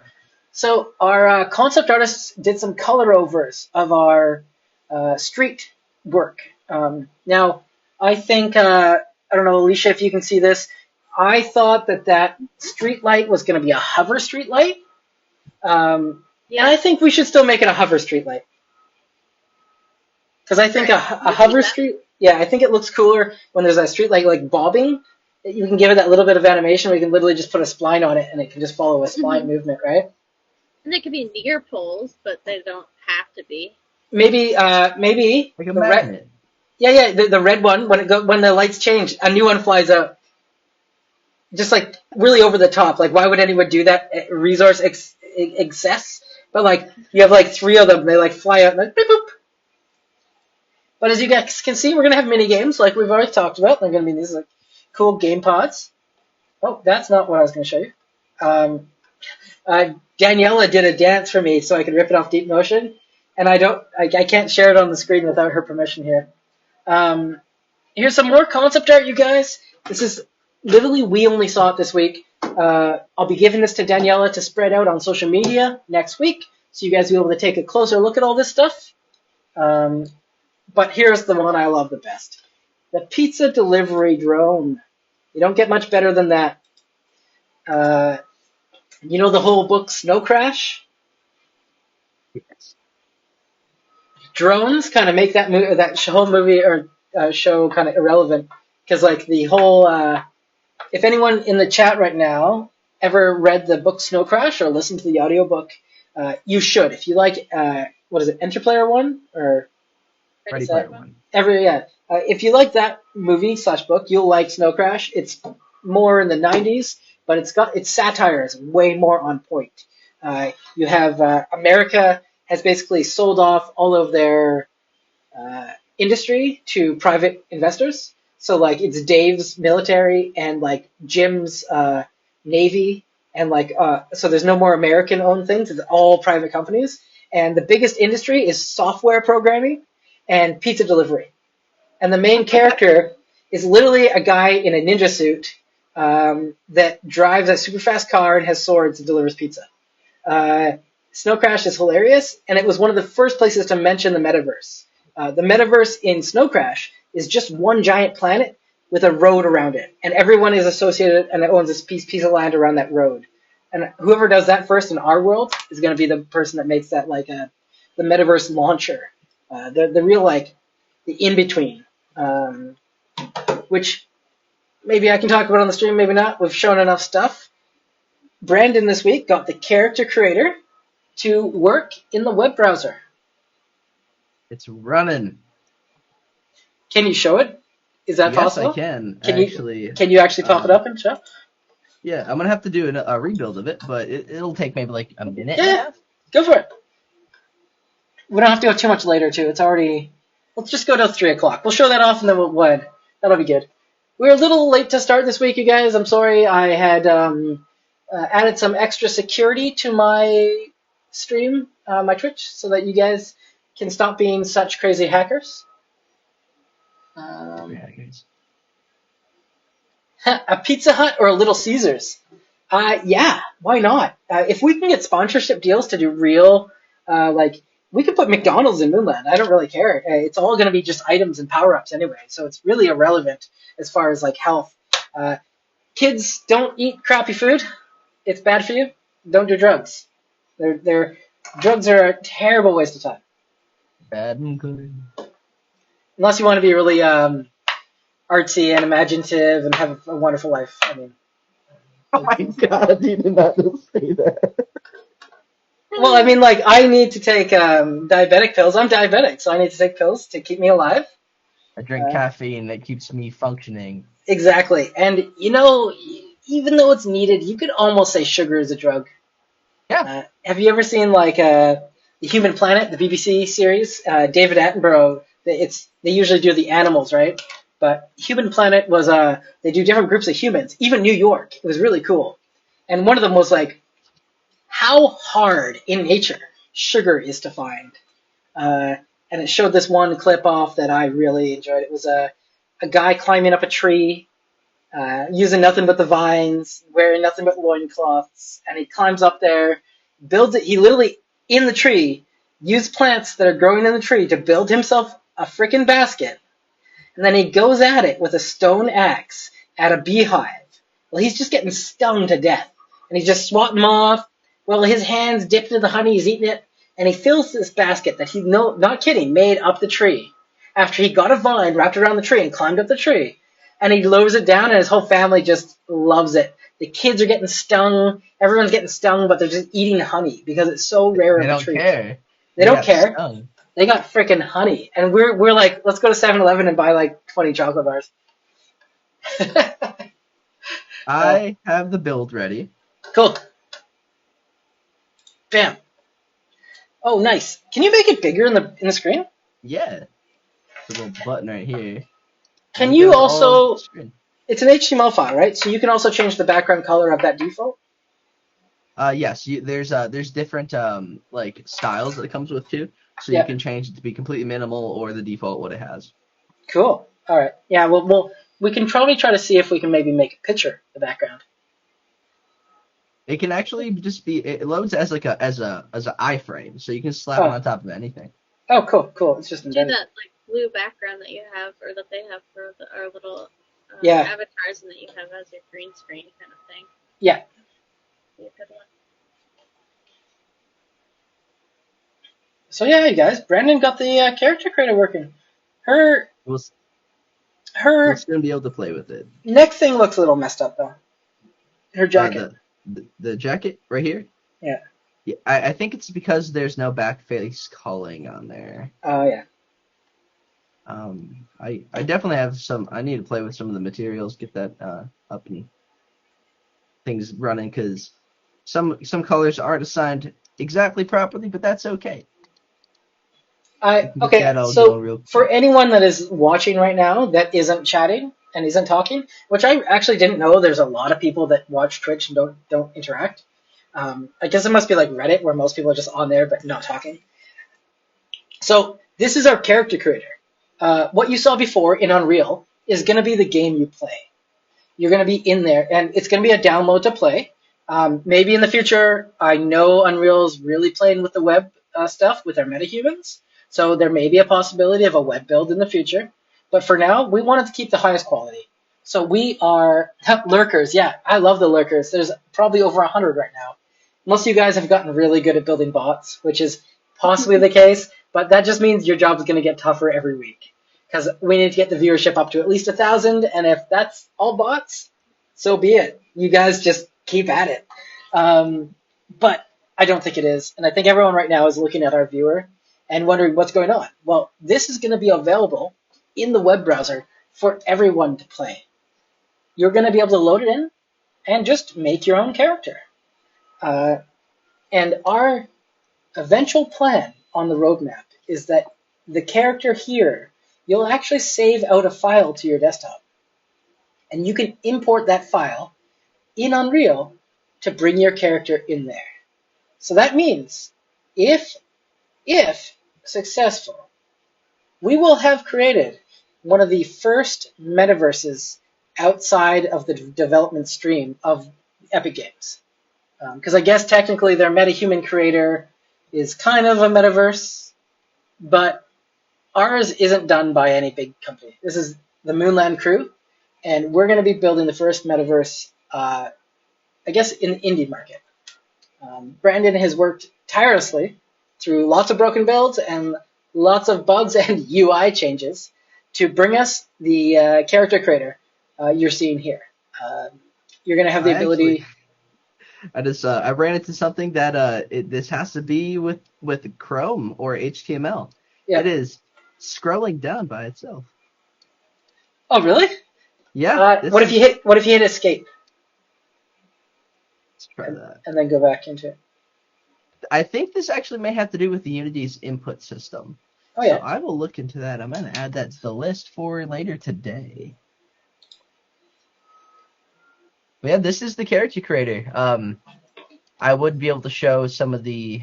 So our concept artists did some color overs of our street work. Now, I think I don't know, Alicia, if you can see this. I thought that street light was going to be a hover street light. And I think we should still make it a hover street light. Because I think a hover street, yeah, I think it looks cooler when there's a street light like bobbing. You can give it that little bit of animation where you can literally just put a spline on it and it can just follow a spline movement, right? And they could be near poles, but they don't have to be. Maybe Like a magnet. Yeah, the red one when the lights change, a new one flies out. Just like really over the top. Like why would anyone do that? Resource excess. But like you have like 3 of them, they like fly out and like boop, boop. But as you guys can see, we're gonna have mini games like we've already talked about. They're gonna be these like cool game pods. Oh, that's not what I was gonna show you. Daniela did a dance for me so I could rip it off Deep Motion, and I can't share it on the screen without her permission here. Here's some more concept art, you guys. This is literally, we only saw it this week. I'll be giving this to Daniela to spread out on social media next week, so you guys will be able to take a closer look at all this stuff. But here's the one I love the best. The pizza delivery drone. You don't get much better than that. You know the whole book Snow Crash? Yes. Drones kind of make that whole movie or show kind of irrelevant. Because like the whole... if anyone in the chat right now ever read the book Snow Crash or listened to the audiobook, you should. If you like, what is it, Interplayer One? Or Ready Player One. If you like that movie / book, you'll like Snow Crash. It's more in the 90s, but its satire is way more on point. You have America has basically sold off all of their industry to private investors. So like it's Dave's military and like Jim's Navy and like so there's no more American owned things. It's all private companies. And the biggest industry is software programming and pizza delivery. And the main character is literally a guy in a ninja suit that drives a super fast car and has swords and delivers pizza. Snow Crash is hilarious, and it was one of the first places to mention the metaverse. The metaverse in Snow Crash is just one giant planet with a road around it, and everyone is associated and owns this piece of land around that road. And whoever does that first in our world is going to be the person that makes that like the metaverse launcher, the real like the in between, which maybe I can talk about on the stream, maybe not. We've shown enough stuff. Brandon this week got the character creator to work in the web browser. It's running. Can you show it? Is that Yes, possible? I can Can actually. you actually pop it up and show? Yeah, I'm gonna have to do a rebuild of it, but it'll take maybe like a minute and a Yeah, half. go for it. We don't have to go too much later too. It's already. Let's just go till 3 o'clock. We'll show that off and then we'll wed. That'll be good. We're a little late to start this week, you guys. I'm sorry. I had added some extra security to my stream, my Twitch, so that you guys can stop being such crazy hackers. A Pizza Hut or a Little Caesars? Yeah, why not? If we can get sponsorship deals to do real, we could put McDonald's in Moonland. I don't really care. It's all going to be just items and power-ups anyway, so it's really irrelevant as far as like health. Kids, don't eat crappy food. It's bad for you. Don't do drugs. Drugs are a terrible waste of time. Bad and good. Unless you want to be really artsy and imaginative and have a wonderful life. I mean. Oh my god, you did not just say that. Well, I mean, like, I need to take diabetic pills. I'm diabetic, so I need to take pills to keep me alive. I drink caffeine that keeps me functioning. Exactly. And, even though it's needed, you could almost say sugar is a drug. Yeah. Have you ever seen, like, The Human Planet, the BBC series? David Attenborough, they usually do the animals, right? But Human Planet was, they do different groups of humans, even New York. It was really cool. And one of them was, like, how hard in nature sugar is to find. And it showed this one clip off that I really enjoyed. It was a guy climbing up a tree, using nothing but the vines, wearing nothing but loincloths, and he climbs up there, builds it. He literally, in the tree, used plants that are growing in the tree to build himself a freaking basket, and then he goes at it with a stone axe at a beehive. Well, he's just getting stung to death, and he's just swatting them off. Well, his hands dipped into the honey, he's eating it, and he fills this basket that he, not kidding, made up the tree. After he got a vine wrapped around the tree and climbed up the tree, and he lowers it down, and his whole family just loves it. The kids are getting stung, everyone's getting stung, but they're just eating honey because it's so rare in the tree. They don't care. They don't care. Stung. They got freaking honey, and we're like, let's go to 7-Eleven and buy like 20 chocolate bars. I have the build ready. Cool. Bam. Oh, nice. Can you make it bigger in the screen? Yeah. It's a little button right here. Can you also? It's an HTML file, right? So you can also change the background color of that default. Yes. There's different like styles that it comes with too. So Yeah. you can change it to be completely minimal or the default what it has. Cool. All right. Yeah. Well, we can probably try to see if we can maybe make a picture of the background. It can actually just be. It loads as like as an iframe, so you can slap it on top of anything. Oh, cool. It's just Do embedded. that like blue background that you have, or that they have for our little Yeah. avatars, and that you have as your green screen kind of thing. Yeah. Be a good one. So yeah, you guys, Brandon got the character creator working. Her We'll soon be able to play with it. neck thing looks a little messed up though. Her jacket. The jacket right here. Yeah. Yeah, I think it's because there's no back face culling on there. Oh yeah. I definitely have some. I need to play with some of the materials, get that up and things running, because some colors aren't assigned exactly properly, but that's okay. So for anyone that is watching right now that isn't chatting and isn't talking, which I actually didn't know, there's a lot of people that watch Twitch and don't interact. I guess it must be like Reddit, where most people are just on there but not talking. So this is our character creator. What you saw before in Unreal is going to be the game you play. You're going to be in there, and it's going to be a download to play. Maybe in the future, I know Unreal's really playing with the web stuff with their metahumans, so there may be a possibility of a web build in the future. But for now, we wanted to keep the highest quality. So we are lurkers. Yeah, I love the lurkers. There's probably over 100 right now. Most of you guys have gotten really good at building bots, which is possibly the case, but that just means your job is going to get tougher every week. Because we need to get the viewership up to at least 1,000, and if that's all bots, so be it. You guys just keep at it. But I don't think it is, and I think everyone right now is looking at our viewer and wondering what's going on. Well, this is going to be available in the web browser for everyone to play. You're going to be able to load it in and just make your own character. And our eventual plan on the roadmap is that the character here, you'll actually save out a file to your desktop. And you can import that file in Unreal to bring your character in there. So that means if successful, we will have created one of the first metaverses outside of the development stream of Epic Games. Because I guess technically their MetaHuman creator is kind of a metaverse, but ours isn't done by any big company. This is the Moonland crew, and we're going to be building the first metaverse, I guess, in the indie market. Brandon has worked tirelessly through lots of broken builds and lots of bugs and UI changes to bring us the character creator you're seeing here. You're going to have the ability... I ran into something that this has to be with Chrome or HTML. Yeah. It is scrolling down by itself. Oh, really? Yeah. What if you hit escape? Let's try that. And then go back into it. I think this actually may have to do with the Unity's input system. Oh, yeah. So I will look into that. I'm going to add that to the list for later today. But yeah, this is the character creator. I would be able to show some of the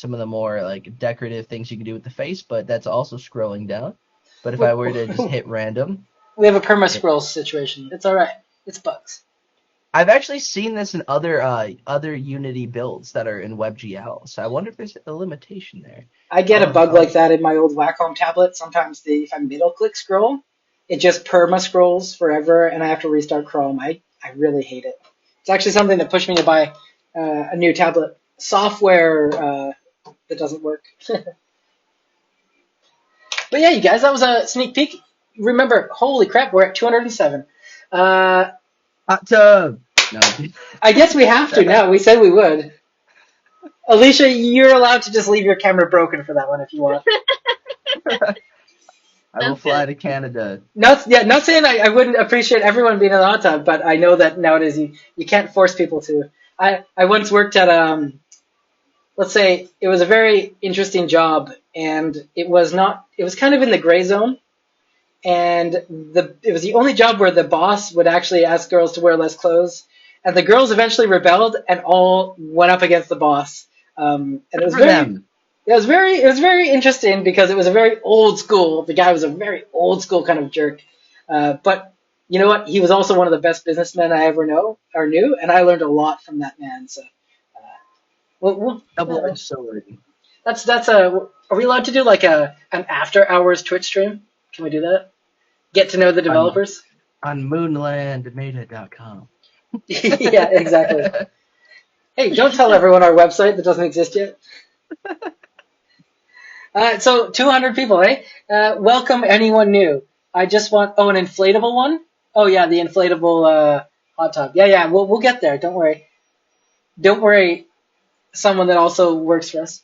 more like decorative things you can do with the face, but that's also scrolling down. But if I were to just hit random, we have a perma scroll situation. It's all right. It's bugs. I've actually seen this in other Unity builds that are in WebGL. So I wonder if there's a limitation there. I get a bug like that in my old Wacom tablet. Sometimes if I middle click scroll, it just perma scrolls forever, and I have to restart Chrome. I really hate it. It's actually something that pushed me to buy a new tablet. Software that doesn't work. But yeah, you guys, that was a sneak peek. Remember, holy crap, we're at 207. Hot tub. No. I guess we have to now. We said we would. Alicia, you're allowed to just leave your camera broken for that one if you want. I will fly to Canada. Not saying I wouldn't appreciate everyone being in the hot tub, but I know that nowadays you can't force people to. I once worked at let's say it was a very interesting job, and it was kind of in the gray zone, and it was the only job where the boss would actually ask girls to wear less clothes, and the girls eventually rebelled and all went up against the boss. And it was it was very interesting because it was a very old school. The guy was a very old school kind of jerk, but you know what? He was also one of the best businessmen I ever knew, and I learned a lot from that man. So, double-edged sword. Are we allowed to do like an after hours Twitch stream? Can we do that? Get to know the developers on moonlandmeta.com. Yeah, exactly. Hey, don't tell everyone our website that doesn't exist yet. So 200 people, eh? Welcome anyone new. I just want an inflatable one. Oh yeah, the inflatable hot tub. Yeah, we'll get there. Don't worry. Don't worry. Someone that also works for us.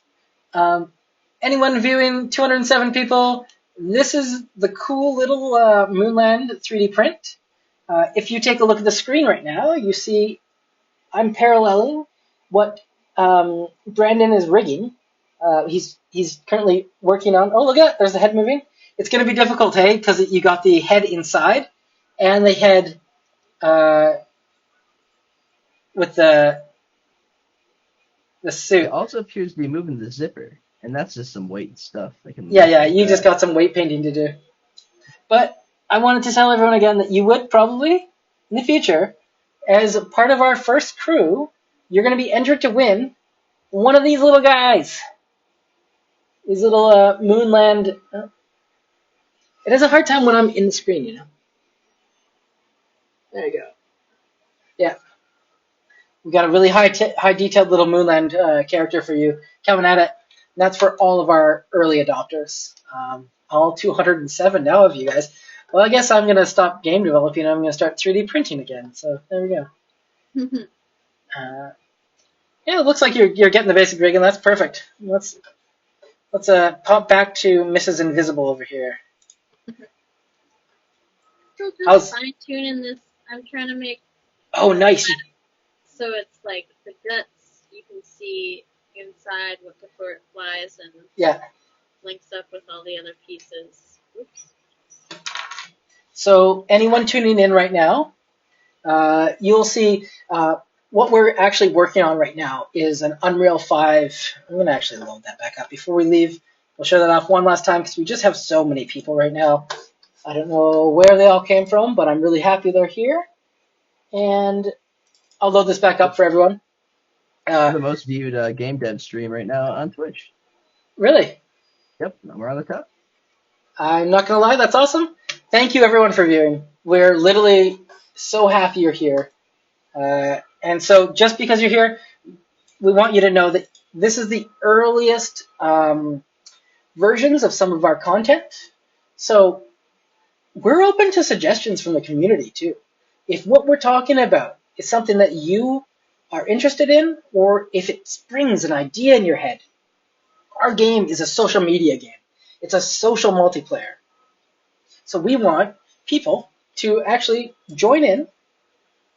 Anyone viewing? 207 people. This is the cool little Moonland 3D print. If you take a look at the screen right now, you see I'm paralleling what Brandon is rigging. He's currently working on. Oh, look at that! There's the head moving. It's going to be difficult, hey, because you got the head inside and the head with the suit. It also appears to be moving the zipper, and that's just some weight stuff. Yeah. You just got some weight painting to do. But I wanted to tell everyone again that you would probably in the future, as part of our first crew, you're going to be entered to win one of these little guys. These little Moonland. It has a hard time when I'm in the screen, you know. There you go. Yeah. We got a really high detailed little Moonland character for you coming at it. And that's for all of our early adopters. All 207 now of you guys. Well, I guess I'm going to stop game developing and I'm going to start 3D printing again. So there we go. Yeah, it looks like you're getting the basic rig, and that's perfect. Let's pop back to Mrs. Invisible over here. still just How's? fine tuning this. I'm trying to make Oh, nice. so it's like the guts. You can see inside what before it flies and Yeah. links up with all the other pieces. Oops. So anyone tuning in right now, you'll see what we're actually working on right now is an Unreal 5. I'm going to actually load that back up before we leave. We'll show that off one last time because we just have so many people right now. I don't know where they all came from, but I'm really happy they're here. And I'll load this back up for everyone. The most viewed game dev stream right now on Twitch. Really? Yep, we're on the top. I'm not going to lie, that's awesome. Thank you, everyone, for viewing. We're literally so happy you're here. And so just because you're here, we want you to know that this is the earliest versions of some of our content. So we're open to suggestions from the community, too. If what we're talking about is something that you are interested in, or if it springs an idea in your head, our game is a social media game. It's a social multiplayer. So we want people to actually join in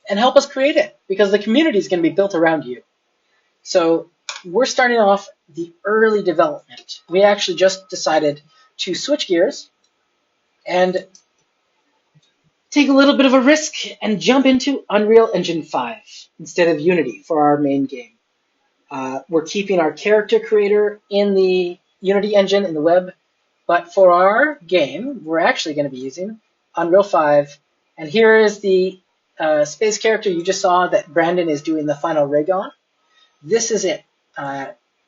and help us create it because the community is going to be built around you. So we're starting off the early development. We actually just decided to switch gears and take a little bit of a risk and jump into Unreal Engine 5 instead of Unity for our main game. We're keeping our character creator in the Unity engine in the web, but for our game, we're actually going to be using Unreal 5. And here is the space character you just saw that Brandon is doing the final rig on. This is it.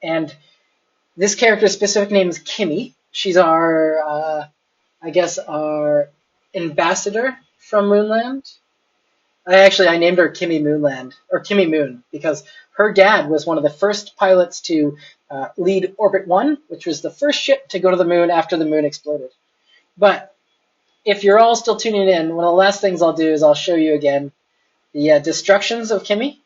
And this character's specific name is Kimmy. She's our, I guess, our ambassador from Moonland. I named her Kimmy Moonland, or Kimmy Moon, because her dad was one of the first pilots to lead Orbit 1, which was the first ship to go to the moon after the moon exploded. But if you're all still tuning in, one of the last things I'll do is I'll show you again the destructions of Kimmy.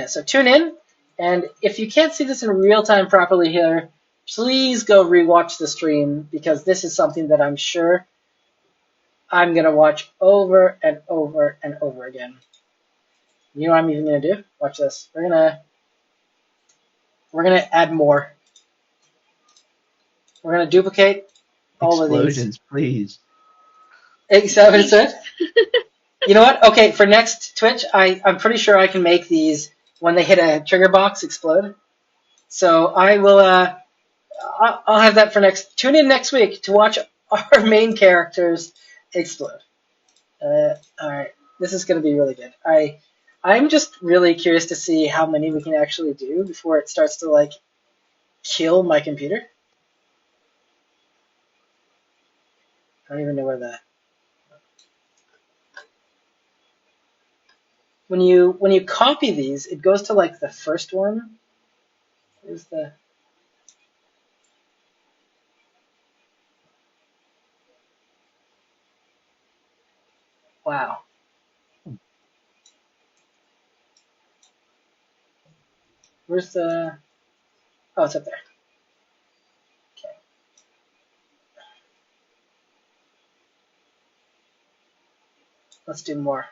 So tune in, and if you can't see this in real time properly here, please go rewatch the stream, because this is something that I'm sure I'm going to watch over and over and over again. You know what I'm even going to do? Watch this. We're gonna add more. We're going to duplicate all of these. Explosions, please. Is that what it said? You know what? Okay, for next Twitch, I'm pretty sure I can make these when they hit a trigger box explode. So I will. I'll have that for next. Tune in next week to watch our main characters explode. All right, this is going to be really good. I'm just really curious to see how many we can actually do before it starts to like kill my computer. I don't even know where that. When you copy these, it goes to like the first one. Where's the? Wow. Where's the? Oh, it's up there. Okay. Let's do more.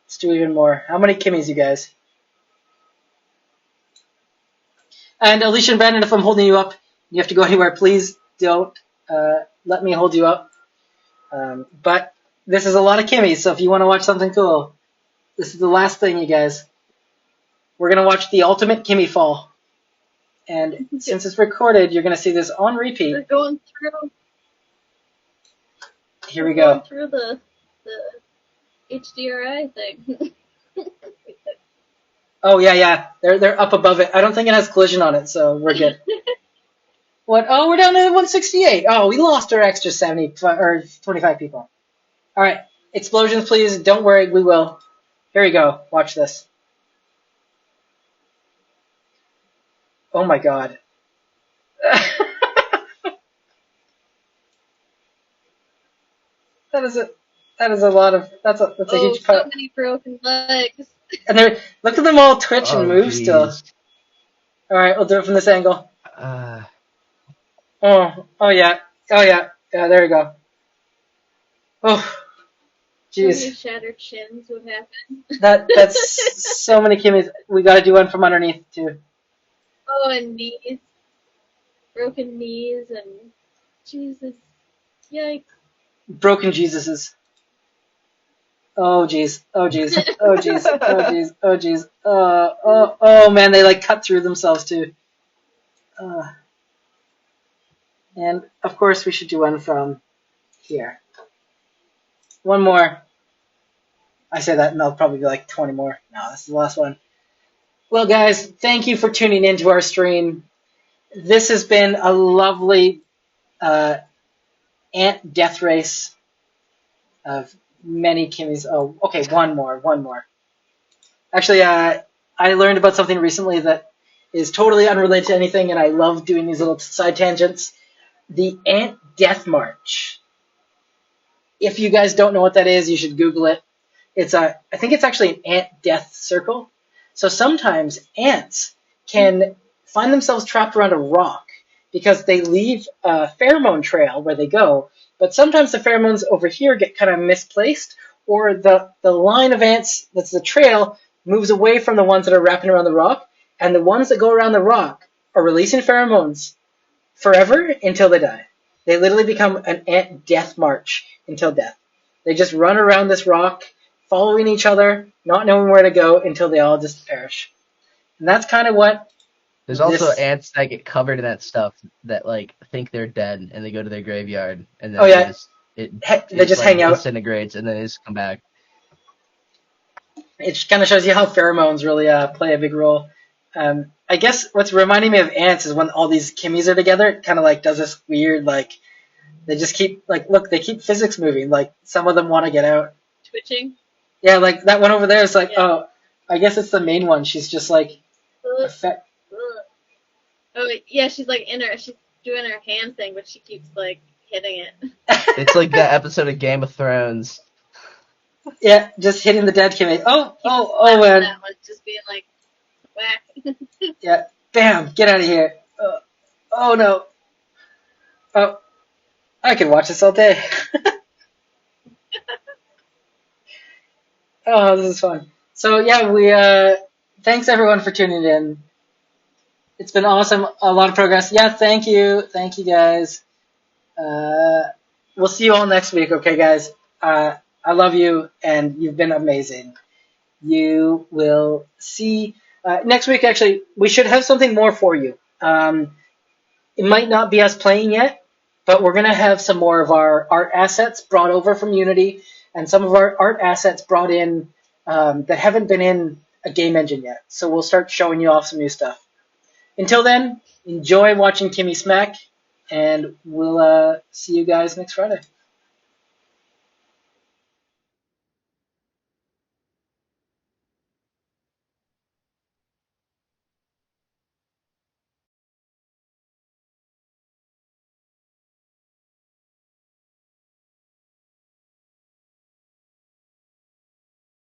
Let's do even more. How many Kimmies, you guys? And Alicia and Brandon, if I'm holding you up, you have to go anywhere. Please don't let me hold you up. But this is a lot of Kimmies, so if you want to watch something cool, this is the last thing, you guys. We're going to watch the ultimate Kimmy fall. And since it's recorded, you're going to see this on repeat. We're going through. Here we go. Going through the HDRI thing. Oh, yeah. They're up above it. I don't think it has collision on it, so we're good. What? Oh, we're down to 168. Oh, we lost our extra 70 or 25 people. All right. Explosions, please. Don't worry. We will. Here we go. Watch this. Oh, my God. That is a lot of that's a huge so pile. many broken legs. And look at them all twitch and move still. Geez. All right, we'll do it from this angle. Uh, Oh yeah. Yeah, there we go. Oh, So many jeez. shattered shins would happen. That's so many Kimmies. We gotta do one from underneath, too. Oh, and knees, broken knees, and Jesus, yikes! Broken Jesuses. Oh, jeez. Oh, jeez. Oh, jeez. Oh, jeez. Oh, jeez. Oh, man, they, like, cut through themselves, too. Uh, and, of course, we should do one from here. One more. I say that, and there'll probably be, like, 20 more. No, this is the last one. Well, guys, thank you for tuning into our stream. This has been a lovely ant death race of many Kimmies. Oh, okay, one more. Actually, I learned about something recently that is totally unrelated to anything, and I love doing these little side tangents. The Ant Death March. If you guys don't know what that is, you should Google it. I think it's actually an ant death circle. So sometimes ants can find themselves trapped around a rock because they leave a pheromone trail where they go, but sometimes the pheromones over here get kind of misplaced, or the line of ants that's the trail moves away from the ones that are wrapping around the rock, and the ones that go around the rock are releasing pheromones forever until they die. They literally become an ant death march until death. They just run around this rock, following each other, not knowing where to go until they all just perish. And that's kind of what There's also this. ants that get covered in that stuff that like think they're dead and they go to their graveyard and then Oh yeah, they just hang like out. disintegrates and then they just come back. It kind of shows you how pheromones really play a big role. I guess what's reminding me of ants is when all these Kimmies are together, it kind of like does this weird like they just keep like look they keep physics moving. Like some of them want to get out. Twitching. Yeah, like that one over there is like Yeah. oh, I guess it's the main one. She's just like Ugh. effect. Ugh. Oh yeah, she's like she's doing her hand thing, but she keeps like hitting it. It's like that episode of Game of Thrones. Yeah, just hitting the dead Kimmy. Oh man. That one just being like whack. Yeah, bam, get out of here. Oh no. Oh, I could watch this all day. Oh, this is fun. So yeah, we thanks everyone for tuning in. It's been awesome. A lot of progress. Yeah, thank you guys. We'll see you all next week. Okay, guys. I love you, and you've been amazing. You will see next week. Actually, we should have something more for you. It might not be us playing yet, but we're gonna have some more of our art assets brought over from Unity, and some of our art assets brought in that haven't been in a game engine yet. So we'll start showing you off some new stuff. Until then, enjoy watching Kimmy Smack, and we'll see you guys next Friday.